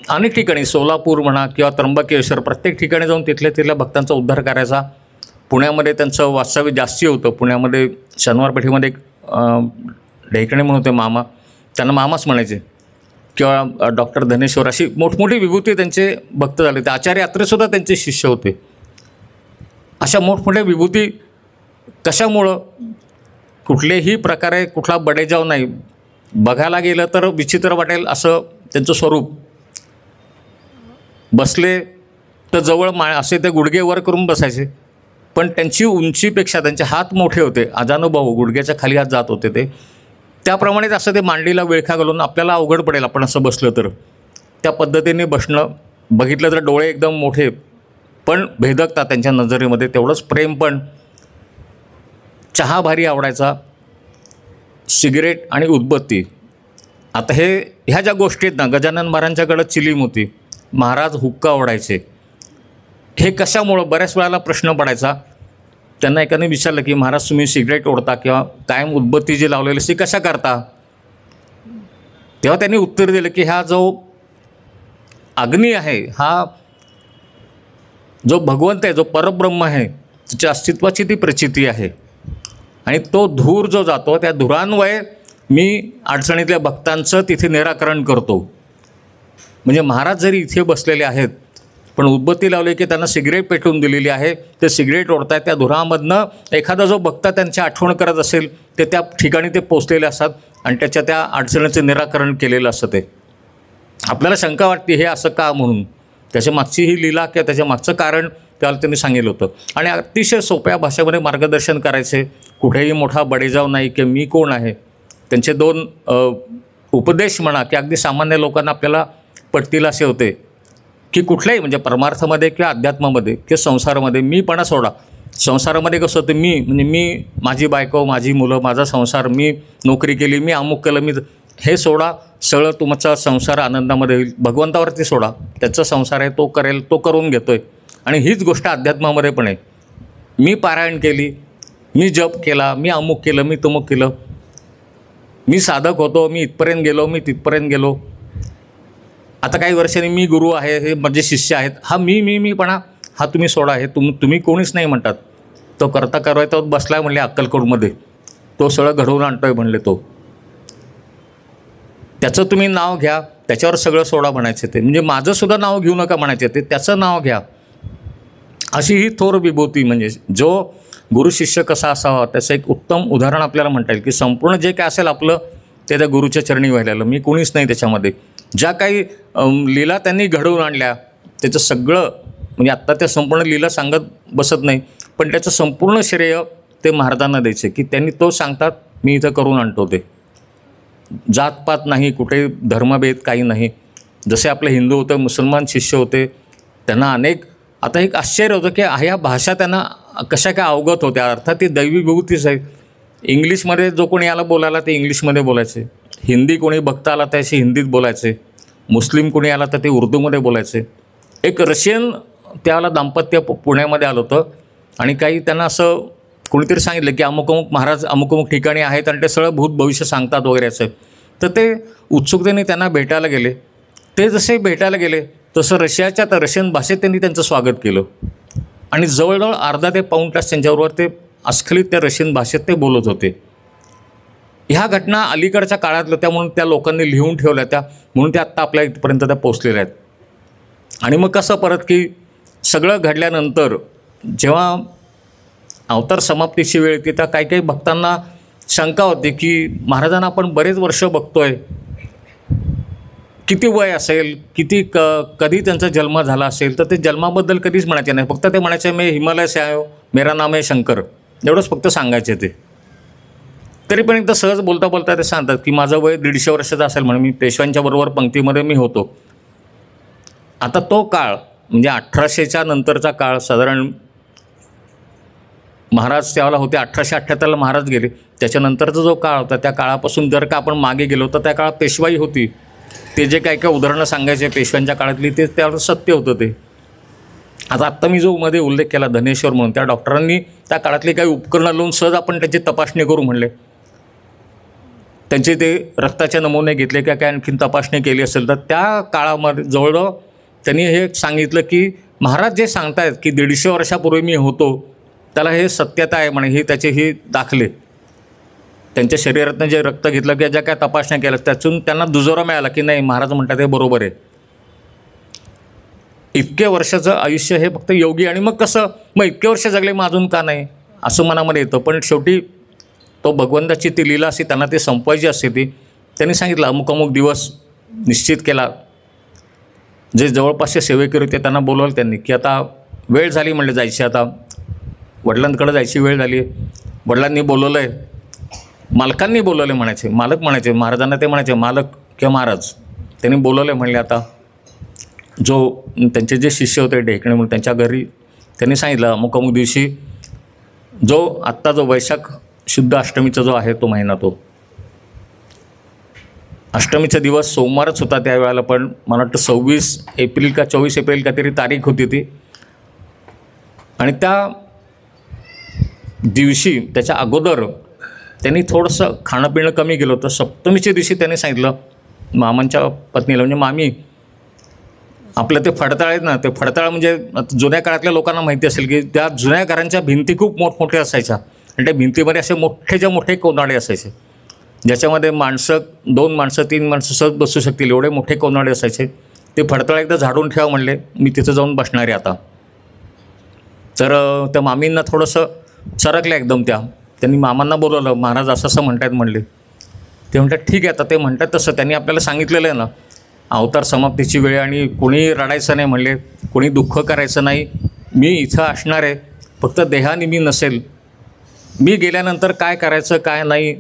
अनेक ठिकाणी सोलापूर म्हणा किंवा त्र्यंबकेश्वर प्रत्येक ठिकाणी जाऊन तिथल्या भक्तांचा उद्धार करायचा. पुण्यामध्ये त्यांचं वास्तव्य जास्ती होतं. पुण्यामध्ये शनिवार पेठेमध्ये एक ढेकणे म्हणून होते मामा, त्यांना मामाच म्हणायचे, किंवा डॉक्टर धनेश्वर, अशी मोठमोठी विभूती त्यांचे भक्त झाले. ते आचार्य अत्रेसुद्धा त्यांचे शिष्य होते. अशा मोठमोठ्या विभूती कशामुळं, कुठल्याही प्रकारे कुठला बडेजाव नाही. बघायला गेलं तर विचित्र वाटेल असं त्यांचं स्वरूप. बसले तर जवळ असे ते गुडघे वर करून बसायचे, पण त्यांची उंचीपेक्षा त्यांचे हात मोठे होते. अजानुभाऊ गुडघ्याच्या खाली हात जात होते ते. त्याप्रमाणेच असं ते मांडीला विळखा घालून आपल्याला अवघड पडेल आपण असं बसलं तर, त्या पद्धतीने बसणं. बघितलं तर डोळे एकदम मोठे पण भेदकतात त्यांच्या नजरेमध्ये, तेवढंच प्रेम पण. चहा भारी आवडायचा, सिगरेट आणि उदबत्ती. आता ह्या ज्या गोष्टी आहेत ना, गजानन महाराजांच्याकडं चिलीम होती, महाराज हुक्का आवडायचे. हे कशामुळं बऱ्याच वेळाला प्रश्न पडायचा. त्यांना एकाने विचारलं की महाराज तुम्ही सिगरेट ओढता किंवा कायम उदबत्ती जी लावलेली ती कशा करता. तेव्हा त्यांनी उत्तर दिलं की हा जो अग्नी आहे, हा जो भगवंत आहे, जो परब्रह्म आहे, त्याच्या अस्तित्वाची ती प्रचिती आहे. आणि तो धूर जो जातो त्या धुरान्वये मी अडचणीतल्या भक्तांचं तिथे निराकरण करतो. म्हणजे महाराज जरी इथे बसलेले आहेत पण उदबत्ती लावली की त्यांना सिगरेट पेटवून दिलेली आहे, ते सिगरेट ओढतायत, त्या धुरामधनं एखादा जो भक्त त्यांची आठवण करत असेल ते त्या ठिकाणी ते पोचलेले असतात आणि त्याच्या त्या अडचणीचं निराकरण केलेलं असतं. ते आपल्याला शंका वाटते हे असं का म्हणून. त्याच्या मागची ही लीला किंवा त्याच्या मागचं कारण त्याला त्यांनी सांगितलं होतं. आणि अतिशय सोप्या भाषेमध्ये मार्गदर्शन करायचे. कुठेही मोठा बडेजाव नाही की मी कोण आहे. त्यांचे 2 उपदेश म्हणा की अगदी सामान्य लोकांना आपल्याला पटतील असे होते की कुठल्याही म्हणजे परमार्थामध्ये किंवा अध्यात्मामध्ये किंवा संसारामध्ये मीपणा सोडा. संसारामध्ये कसं होतं मी म्हणजे मी, माझी बायको, माझी मुलं, माझा संसार, मी नोकरी केली, मी अमुक केलं, मी हे सोडा. सगळं तुमचा संसार आनंदामध्ये होईल. भगवंतावरती सोडा, त्याचा संसार आहे, तो करेल, तो करून घेतो आहे. आणि हीच गोष्ट अध्यात्मामध्ये पण आहे. मी पारायण केली, मी जप केला, मी अमुक केलं, मी तमुक केलं, मी साधक होतो, मी इथपर्यंत गेलो, मी तिथपर्यंत गेलो, आता काही वर्षांनी मी गुरु आहे, हे माझे शिष्य आहेत. हा मीपणा हा तुम्ही सोडा. हे तुम्ही कोणीच नाही म्हणतात. तो करता करवाय तो बसलाय म्हणले अक्कलकोटमध्ये, तो सगळं घडवून आणतोय म्हणले. तो त्याचं तुम्ही नाव घ्या, त्याच्यावर सगळं सोडा म्हणायचे ते. म्हणजे माझंसुद्धा नाव घेऊ नका म्हणायचे ते, त्याचं नाव घ्या. अशी ही थोर विभूती. म्हणजे जो गुरु शिष्य कसा असावा त्याचं एक उत्तम उदाहरण आपल्याला म्हणता येईल की संपूर्ण जे काय असेल आपलं ते त्या गुरुच्या चरणी व्हायला. मी कोणीच नाही त्याच्यामध्ये. ज्या काही लीला त्यांनी घडवून आणल्या त्याचं सगळं म्हणजे आत्ता त्या संपूर्ण लीला सांगत बसत नाही, पण त्याचं संपूर्ण श्रेय ते महाराजांना द्यायचे की त्यांनी तो सांगतात मी इथं करून आणतो. ते जातपात नाही, कुठे धर्मभेद काही नाही. जसे आपले हिंदू होते, मुसलमान शिष्य होते, त्यांना अनेक. आता एक आश्चर्य होतं की ह्या भाषा त्यांना कशा काय अवगत होत्या. अर्थात ती दैवी विभूतीच आहे. इंग्लिशमध्ये जो कोणी याला बोलायला ते इंग्लिशमध्ये बोलायचे, हिंदी कोणी बघता आला त्याशी हिंदीत बोलायचे, मुस्लिम कोणी आला तर ते उर्दूमध्ये बोलायचे. एक रशियन त्याला दाम्पत्य पुण्यामध्ये आलं होतं आणि काही त्यांना असं कोणीतरी सांगितलं की अमुक अमुक महाराज अमुक अमुक ठिकाणी आहेत आणि ते सगळं भूत भविष्य सांगतात वगैरे असं. तर ते उत्सुकतेने त्यांना भेटायला गेले. ते जसे भेटायला गेले तसं रशियाच्या तर रशियन भाषेत त्यांनी त्यांचं स्वागत केलं आणि जवळजवळ अर्धा ते पाऊण तास त्यांच्याबरोबर ते अस्खलित त्या रशियन भाषेत ते बोलत होते. ह्या घटना अलीकडच्या काळातल्या त्या म्हणून त्या लोकांनी लिहून ठेवल्या त्या, म्हणून त्या आत्ता आपल्या इथपर्यंत त्या पोचलेल्या आहेत. आणि मग कसं परत की सगळं घडल्यानंतर जेव्हा अवतार समाप्तीची वेळ येते त्या काही काही भक्तांना शंका होती की महाराजांना आपण बरेच वर्ष बघतोय, किती वय असेल, कधी त्यांचा जन्म झाला असेल. तर ते जन्माबद्दल कधीच म्हणायचे नाही. फक्त ते म्हणायचे मी हिमालय से आयो, मेरा नाम आहे शंकर, एवढंच फक्त सांगायचे ते. तरी पण एकदा सहज बोलता बोलता ते सांगतात की माझं वय 150 वर्षाचं असेल म्हणून मी पेशव्यांच्या बरोबर पंक्तीमध्ये मी होतो. आता तो काळ म्हणजे 1800च्या नंतरचा काळ, साधारण महाराज त्यावेळेला होते 1878ला महाराज गेले. त्याच्यानंतरचा जो काळ होता त्या काळापासून जर का आपण मागे गेलो तर त्या काळात पेशवाई होती. ते जे काय काय उदाहरणं सांगायचे पेशव्यांच्या काळातली ते त्यावेळेला सत्य होतं ते. आता आत्ता मी जो मध्ये उल्लेख केला धनेश्वर म्हणून, त्या डॉक्टरांनी त्या काळातली काही उपकरणं लावून सहज आपण त्याची तपासणी करू म्हणले. त्यांचे ते रक्ताचे नमुने घेतले किंवा काय आणखीन तपासणी केली असेल तर त्या काळामध्ये जवळजवळ त्यांनी हे सांगितलं की महाराज जे सांगतायत की 150 वर्षापूर्वी मी होतो त्याला हे सत्यता आहे म्हणे. हे त्याचे हे दाखले त्यांच्या शरीरातनं जे रक्त घेतलं किंवा ज्या काय तपासण्या केल्या त्यातून त्यांना दुजोरा मिळाला की नाही महाराज म्हणतात हे बरोबर आहे. इतके वर्षाचं आयुष्य हे फक्त योगी, आणि मग कसं मग इतके वर्ष जगले मग अजून का नाही असं मनामध्ये येतं. पण शेवटी तो भगवंताची ती लीला असते, त्यांना ते संपवायची असते ती. त्यांनी सांगितलं अमुक अमुक दिवस निश्चित केला. जे जवळपासचे सेवेकरी होते त्यांना बोलवलं त्यांनी की आता वेळ झाली म्हणले जायची, आता वडिलांकडे जायची वेळ झाली. वडिलांनी बोलवलं आहे, मालकांनी बोलवले म्हणायचे, मालक म्हणायचे महाराजांना, ते म्हणायचे मालक किंवा महाराज. त्यांनी बोलवले म्हणले आता जो त्यांचे जे शिष्य होते ढेकणे म्हणून त्यांच्या घरी त्यांनी सांगितलं अमुक अमुक दिवशी जो आत्ता जो वैशाख शुद्ध अष्टमीचा जो आहे तो महिना, तो अष्टमीचा दिवस सोमवारच होता त्यावेळेला. पण मला वाटतं 26 एप्रिल का 24 एप्रिल काहीतरी तारीख होती ती. आणि त्या दिवशी त्याच्या अगोदर त्यांनी थोडंसं खाणं पिणं कमी केलं होतं. सप्तमीच्या दिवशी त्यांनी सांगितलं मामांच्या पत्नीला, म्हणजे मामी आपलं ते फडताळ आहेत ना, ते फडताळ म्हणजे जुन्या काळातल्या लोकांना माहिती असेल की त्या जुन्या घरांच्या भिंती खूप मोठमोठ्या असायच्या आणि त्या भिंतीमध्ये असे मोठेच्या मोठे कोनाडे असायचे ज्याच्यामध्ये माणसं 2 माणसं 3 माणसं सहज बसू शकतील एवढे मोठे कोनाडे असायचे. ते फडताळ एकदा झाडून ठेवा म्हणले, मी तिथं जाऊन बसणार आहे आता. तर त्या मामींना थोडंसं चरकलं एकदम. त्यांनी मामांना बोलवलं, महाराज असं असं म्हणतात म्हणले. ते म्हणतात ठीक आहे. आता ते म्हणतात तसं त्यांनी आपल्याला सांगितलेलं आहे ना अवतार समाप्तीची वेळ, आणि कोणी रडायचं नाही म्हणले, कोणी दुःख करायचं नाही, मी इथं असणार आहे, फक्त देहाने मी नसेल. मी गेल्यानंतर काय करायचं काय नाही,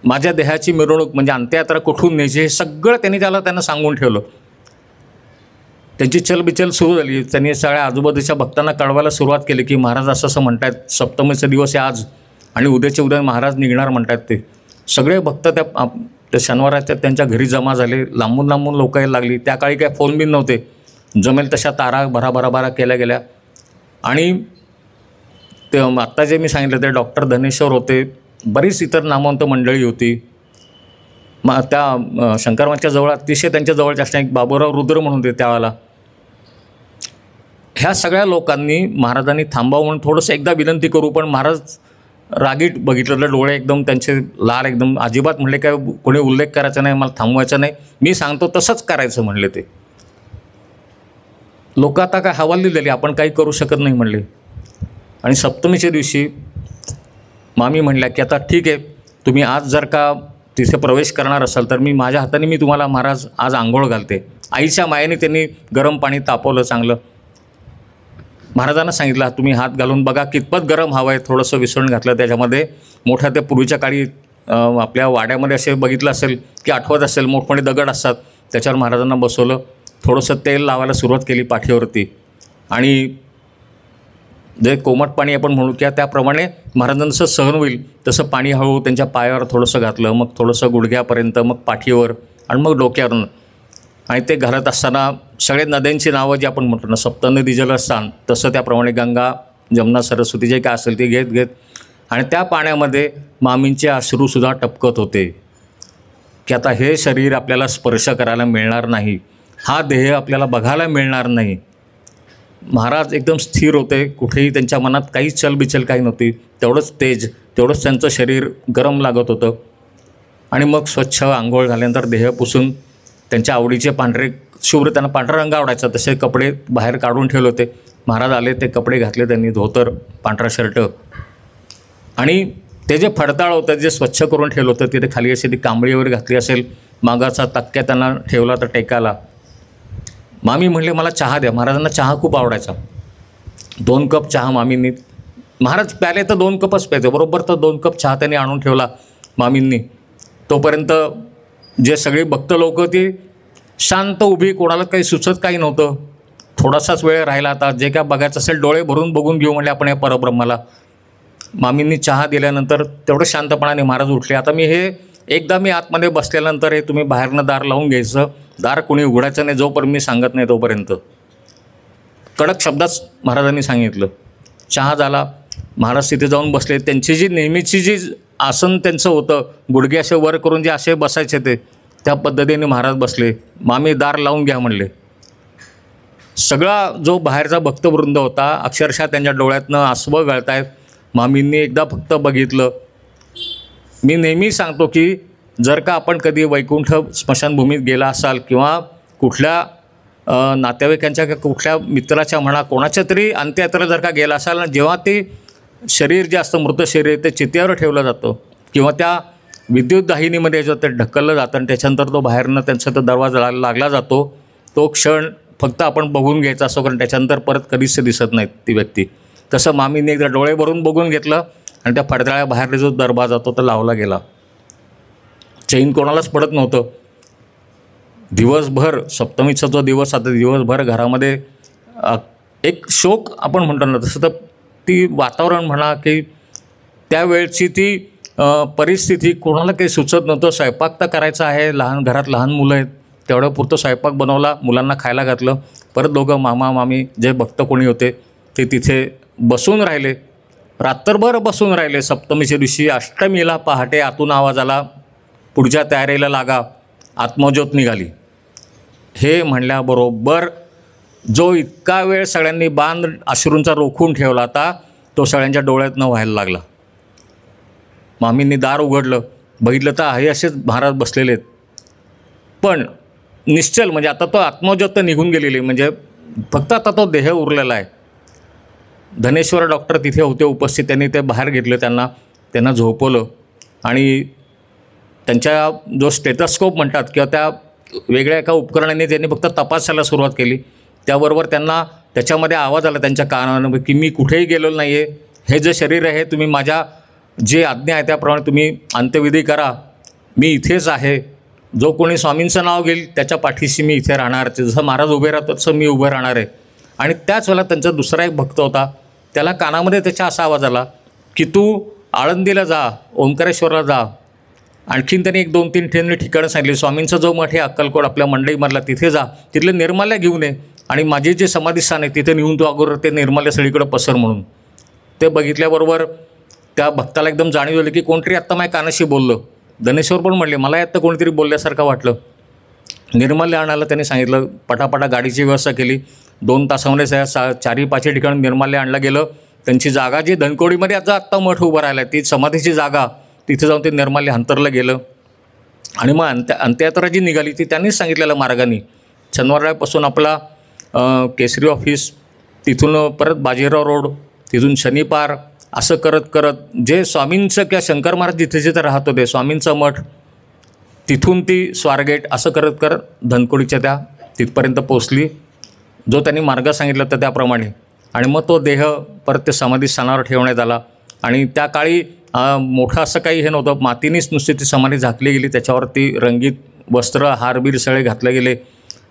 माझ्या देहाची मिरवणूक म्हणजे अंत्ययात्रा कुठून न्यायची हे सगळं त्यांना सांगून ठेवलं. त्यांची चलबिचल सुरू झाली. त्यांनी सगळ्या आजूबाजूच्या भक्तांना कळवायला सुरुवात केली की महाराज असं असं म्हणतात, सप्तमीचा दिवस आहे आज आणि उद्याच्या उद्या महाराज निघणार म्हणतात. ते सगळे भक्त त्या शनिवाराच्या त्यांच्या घरी जमा झाले. लांबून लांबून लोक यायला लागली. त्या काळी काय फोन बिन नव्हते, जमेल तशा तारा भराभरा केल्या गेल्या. आणि ते आत्ता जे मी सांगितलं ते डॉक्टर धनेश्वर होते, बरीच इतर नामवंत मंडळी होती. मग त्या शंकरमाच्या जवळ अतिशय त्यांच्या जवळच्या असणारे एक बाबूराव रुद्र म्हणून होते त्यावेळेला. ह्या सगळ्या लोकांनी महाराजांनी थांबावं म्हणून थोडंसं एकदा विनंती करू, पण महाराज रागीट बघितलं, डोळे एकदम त्यांचे लाल, एकदम अजिबात म्हणले काय कोणी उल्लेख करायचा नाही, मला थांबवायचा नाही, मी सांगतो तसंच करायचं म्हणले. ते लोक आता काय हवाल दिलेली, आपण काही करू शकत नाही म्हणले. आणि सप्तमीच्या दिवशी मामी म्हणल्या की आता ठीक आहे, तुम्ही आज जर का तिथे प्रवेश करणार असाल तर मी माझ्या हाताने मी तुम्हाला महाराज आज आंघोळ घालते. आईच्या मायेने त्यांनी गरम पाणी तापवलं चांगलं. महाराजांना सांगितलं तुम्ही हात घालून बघा कितपत गरम हवं आहे. थोडंसं विसरून घातलं त्याच्यामध्ये. मोठ्या त्या पूर्वीच्या काळी आपल्या वाड्यामध्ये असे बघितलं असेल की आठवत असेल मोठमोठे दगड असतात, त्याच्यावर महाराजांना बसवलं. थोडंसं तेल लावायला सुरुवात केली पाठीवरती आणि जे कोमट पाणी आपण म्हणू किंवा त्याप्रमाणे महाराजांना जसं सहन होईल तसं पाणी हळूहळू त्यांच्या पायावर थोडंसं घातलं, मग थोडंसं गुडघ्यापर्यंत, मग पाठीवर आणि मग डोक्यावरून. आणि ते घालत असताना सगळे नद्यांची नावं जी आपण म्हणतो ना, सप्तनदी जलस्थान, तसं त्याप्रमाणे गंगा जमुना सरस्वती जे काय असेल ते घेत आणि त्या पाण्यामध्ये मामींचे अश्रूसुद्धा टपकत होते की आता हे शरीर आपल्याला स्पर्श करायला मिळणार नाही, हा देह आपल्याला बघायला मिळणार नाही. महाराज एकदम स्थिर होते, कुठेही त्यांच्या मनात काहीच चलबिचल काही नव्हती. तेवढंच तेज, तेवढंच त्यांचं शरीर गरम लागत होतं. आणि मग स्वच्छ आंघोळ झाल्यानंतर देह पुसून त्यांच्या आवडीचे पांढरे शुभ्र, त्यांना पांढरा रंग आवडायचा तसे कपडे बाहेर काढून ठेवले होते. महाराज आले, ते कपडे घातले त्यांनी, धोतर, पांढरा शर्ट. आणि ते जे फडताळ होतं जे स्वच्छ करून ठेवलं होतं तिथे खाली अशी ती कांबळी वगैरे घातली असेल, मागाचा तक्क्या त्यांना ठेवला तर टेकाला. मामी म्हणले मला चहा द्या. महाराजांना चहा खूप आवडायचा. 2 कप चहा मामींनी, महाराज प्याले तर 2 कपच प्यायचे बरोबर, तर 2 कप चहा त्यांनी आणून ठेवला. मामींनी. तोपर्यंत जे सगळी भक्त लोक ती शांत उभी, कोणाला काही सुचत काही नव्हतं. थोडासाच वेळ राहिला, आता जे काय बघायचं असेल डोळे भरून बघून घेऊ म्हणले आपण या परब्रह्माला. मामींनी चहा दिल्यानंतर तेवढं शांतपणाने महाराज उठले. आता एकदा मी आतमध्ये बसल्यानंतर हे तुम्ही बाहेरनं दार लावून घ्यायचं, दार कोणी उघडायचं नाही जोपर्यंत मी सांगत नाही तोपर्यंत. कडक शब्दात महाराजांनी सांगितलं. चहा झाला, महाराज तिथे जाऊन बसले. त्यांची जी नेहमीची जी आसन त्यांचं होतं, गुडघे असे वर करून जे असे बसायचे ते, त्या पद्धतीने महाराज बसले. मामी दार लावून घ्या म्हणले. सगळा जो बाहेरचा भक्तवृंद होता अक्षरशः त्यांच्या डोळ्यातनं आसवं गळतायत. मामींनी एकदा फक्त बघितलं. मी नेहमी सांगतो की जर का आपण कधी वैकुंठ स्मशानभूमीत गेला असाल किंवा कुठल्या नातेवाईकांच्या किंवा कुठल्या मित्राच्या म्हणा कोणाच्या तरी अंत्ययात्रा जर का गेला असाल ना, जेव्हा ते शरीर जे असतं मृत शरीर ते चित्यावर ठेवलं जातं किंवा त्या विद्युत दाहिनीमध्ये जे ते ढकललं जातं आणि त्याच्यानंतर तो बाहेरनं त्यांचा तो दरवाजा लागला जातो, तो क्षण फक्त आपण बघून घ्यायचा असतो, कारण त्याच्यानंतर परत कधीच दिसत नाहीत ती व्यक्ती. तसं मामींनी एकदा डोळे भरून बघून घेतलं आणि त्या पडद्याळ्या बाहेर जो दरवाजा जातो तो लावला गेला. चैन कोणालाच पडत नव्हतं. दिवसभर सप्तमीचा जो दिवस आता दिवसभर घरामध्ये एक शोक आपण म्हणतो ना, तसं तर ती वातावरण म्हणा की त्यावेळची ती परिस्थिती कोणाला काही सुचत नव्हतं. स्वयंपाक तर करायचा आहे, घरात लहान मुलं आहेत, तेवढं पुरतं स्वयंपाक बनवला, मुलांना खायला घातलं. परत दोघं मामा मामी जे भक्त कोणी होते ते तिथे बसून राहिले, रात्रभर बसून राहिले. सप्तमीच्या दिवशी अष्टमीला पहाटे आतून आवाज आला, पुढच्या तयारीला लागा, आत्मज्योत निघाली. हे म्हणल्याबरोबर जो इतका वेळ सगळ्यांनी बांध अश्रूंचा रोखून ठेवला होता तो सगळ्यांच्या डोळ्यातनं व्हायला लागला. मामींनी दार उघडलं, बघितलं तर हे असेच महाराज बसलेले आहेत, पण निश्चल म्हणजे आता तो आत्मज्योत तर निघून गेलेली, म्हणजे फक्त आता तो देह उरलेला आहे. धनेश्वर डॉक्टर तिथे होते उपस्थित, त्यांनी ते बाहेर घेतलं, त्यांना झोपवलं आणि त्यांच्या जो स्टेथोस्कोप म्हणतात किंवा त्या वेगळ्या एका उपकरणाने त्यांनी फक्त तपासायला सुरुवात केली. त्याबरोबर त्यांना त्याच्यामध्ये आवाज आला त्यांच्या कानावर की मी कुठेही गेलेलो नाही आहे, हे जे शरीर आहे तुम्ही माझ्या जे आज्ञा आहे त्याप्रमाणे तुम्ही अंत्यविधी करा, मी इथेच आहे. जो कोणी स्वामींचं नाव घेईल त्याच्या पाठीशी मी इथे राहणार, जसं महाराज उभे राहतात तसं मी उभं राहणार आहे. आणि त्याच वेळेला त्यांचा दुसरा एक भक्त होता, त्याला कानामध्ये त्याच्या असा आवाज आला की तू आळंदीला जा, ओंकारेश्वरला जा. आणखीन त्यांनी 1-2-3 ठिकाणं सांगितली. स्वामींचा जो मठ आहे अक्कलकोट आपल्या मंडईमधला, तिथे जा, तिथले निर्माल्या घेऊन ये आणि माझे जे समाधीस्थान आहे तिथे नेऊन तो अगोदर ते निर्माल्या सगळीकडे पसर म्हणून. ते बघितल्याबरोबर त्या भक्ताला एकदम जाणीव झाली की कोणतरी आत्ता माझ्या कानाशी बोललं. धनेश्वर पण म्हणले मला आत्ता कोणीतरी बोलल्यासारखं वाटलं. निर्माल्या आणायला त्यांनी सांगितलं, पटापटा गाडीची व्यवस्था केली. 2 तासामध्ये 4-5 ठिकाणी निर्माल्या आणलं गेलं. त्यांची जागा जी धनकोडीमध्ये आता आत्ता मठ उभं राहिला आहे ती समाधीची जागा, तिथे जाऊन ते निर्माल्य अंतरलं गेलं. आणि मग अंत्ययात्रा जी निघाली ती त्यांनीच सांगितलेलं मार्गाने, शनिवारपासून आपला केसरी ऑफिस, तिथून परत बाजीराव रोड, तिथून शनिपार, असं करत करत जे स्वामींचं किंवा शंकर महाराज जिथे जिथे राहत होते स्वामींचं मठ, तिथून ती स्वारगेट, असं करत करत धनकोडीच्या त्या तिथपर्यंत पोचली जो त्यांनी मार्ग सांगितला तर त्याप्रमाणे. आणि मग तो देह परत ते समाधी स्थानावर ठेवण्यात आला. आणि त्या काळी मोठं असं काही हे नव्हतं, मातीनेच नुसती ती समाधी झाकली गेली, त्याच्यावरती रंगीत वस्त्र हारबीर सगळे घातले गेले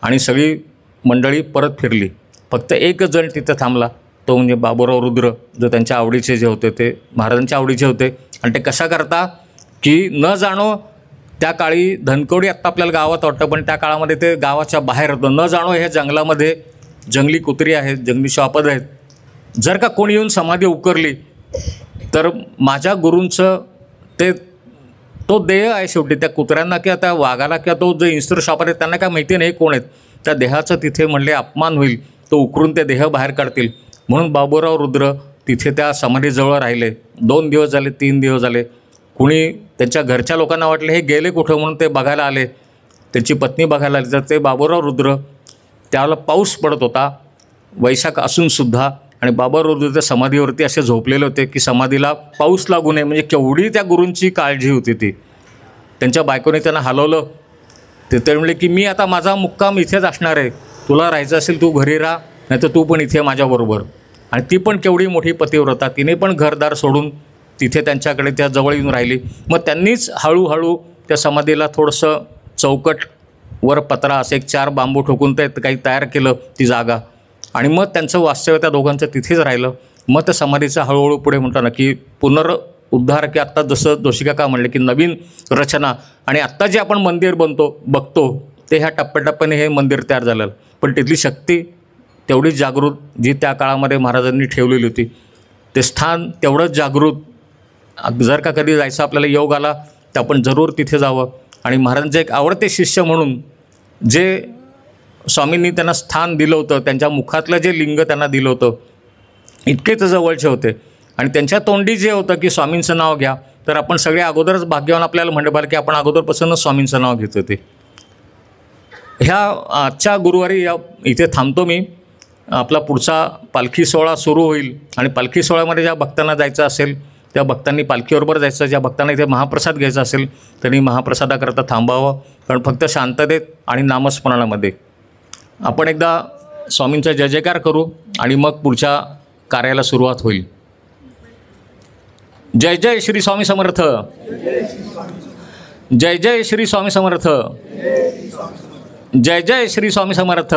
आणि सगळी मंडळी परत फिरली. फक्त एकच जण तिथं थांबला, तो म्हणजे बाबूराव रुद्र, जो त्यांच्या आवडीचे जे होते ते महाराजांच्या आवडीचे होते. आणि ते कशा करता की न जाणो त्या काळी धनकोडी आत्ता आपल्याला गावात वाटतं पण त्या काळामध्ये ते गावाच्या बाहेर होतं. न जाणो ह्या जंगलामध्ये जंगली कुत्री आहेत, जंगली श्वापद आहेत, जर का कोणी येऊन समाधी उकरली तर माझ्या गुरूंचं तो देह आहे शेवटी. त्या कुत्र्यांना किंवा त्या वाघाला किंवा तो जो इन्स्टर शॉपर आहे त्यांना काय माहिती नाही कोण आहेत, त्या देहाचं तिथे म्हणले अपमान होईल, तो उकरून ते देह बाहेर काढतील. म्हणून बाबूराव रुद्र तिथे त्या समाधीजवळ राहिले. 2 दिवस झाले, 3 दिवस झाले. कुणी त्यांच्या घरच्या लोकांना वाटले हे गेले कुठं म्हणून ते बघायला आले, त्यांची पत्नी बघायला आली. तर ते बाबूराव रुद्र, त्यावेळेला पाऊस पडत होता, वैशाख असूनसुद्धा, आणि बाबूराव रुद्र त्या समाधीवरती असे झोपलेले होते की समाधीला पाऊस लागू नये, म्हणजे केवढी त्या गुरूंची काळजी होती ती. त्यांच्या बायकोने त्यांना हलवलं. ते म्हणले की मी आता माझा मुक्काम इथेच असणार आहे, तुला राहायचं असेल तू घरी राहा, नाही तर तू पण इथे माझ्याबरोबर. आणि ती पण केवढी मोठी पतिव्रता, तिने पण घरदार सोडून तिथे त्यांच्याकडे त्या जवळ येऊन राहिली. मग त्यांनीच हळूहळू त्या समाधीला थोडंसं चौकट वर पत्रा असं एक 4 बांबू ठोकून ते काही तयार केलं ती जागा, आणि मग त्यांचं वास्तव्य त्या दोघांचं तिथेच राहिलं. मग त्या समाधीचा हळूहळू पुढे म्हणतो ना की पुनरुद्धार, की आत्ता जसं जोशीकाका म्हणले की नवीन रचना, आणि आत्ता जे आपण मंदिर बघतो ते ह्या टप्प्याटप्प्याने हे मंदिर तयार झालं. पण तिथली शक्ती तेवढीच जागृत जी त्या काळामध्ये महाराजांनी ठेवलेली होती, ते स्थान तेवढंच जागृत. जर का कधी जायचं आपल्याला योग आला तर आपण जरूर तिथे जावं. आणि महाराजांचे एक आवडते शिष्य म्हणून जे स्वामींनी त्यांना स्थान दिलं होतं, त्यांच्या मुखातलं जे लिंग त्यांना दिलं होतं, इतके ते जवळचे होते. आणि त्यांच्या तोंडी जे होतं की स्वामींचं नाव घ्या, तर आपण सगळे अगोदरच भाग्यवान आपल्याला म्हणलं की आपण अगोदरपासूनच स्वामींचं नाव घेत होते. ह्या आजच्या गुरुवारी इथे थांबतो मी. आपला पुढचा पालखी सोहळा सुरू होईल, आणि पालखी सोहळ्यामध्ये ज्या भक्तांना जायचं असेल त्या भक्तांनी पालखीबरोबर जायचं, ज्या भक्तांना इथे महाप्रसाद घ्यायचा असेल त्यांनी महाप्रसादाकरता थांबावं. कारण फक्त शांततेत आणि नामस्मरणामध्ये आपण एकदा स्वामींचा जय जयकार करू आणि मग पुढच्या कार्याला सुरुवात होईल. जय जय श्री स्वामी समर्थ. जय जय श्री स्वामी समर्थ. जय जय श्री स्वामी समर्थ.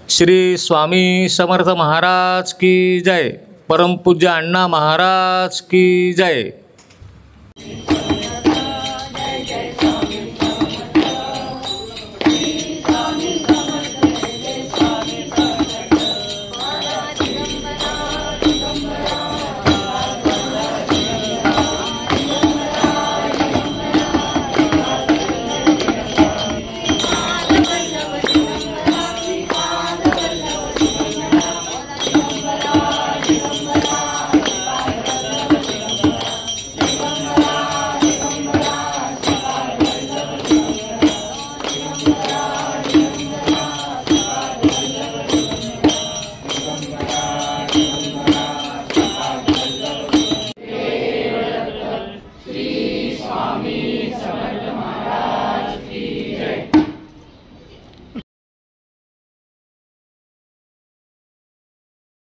श्री स्वामी समर्थ महाराज की जय. परमपूज्य अण्णा महाराज की जय.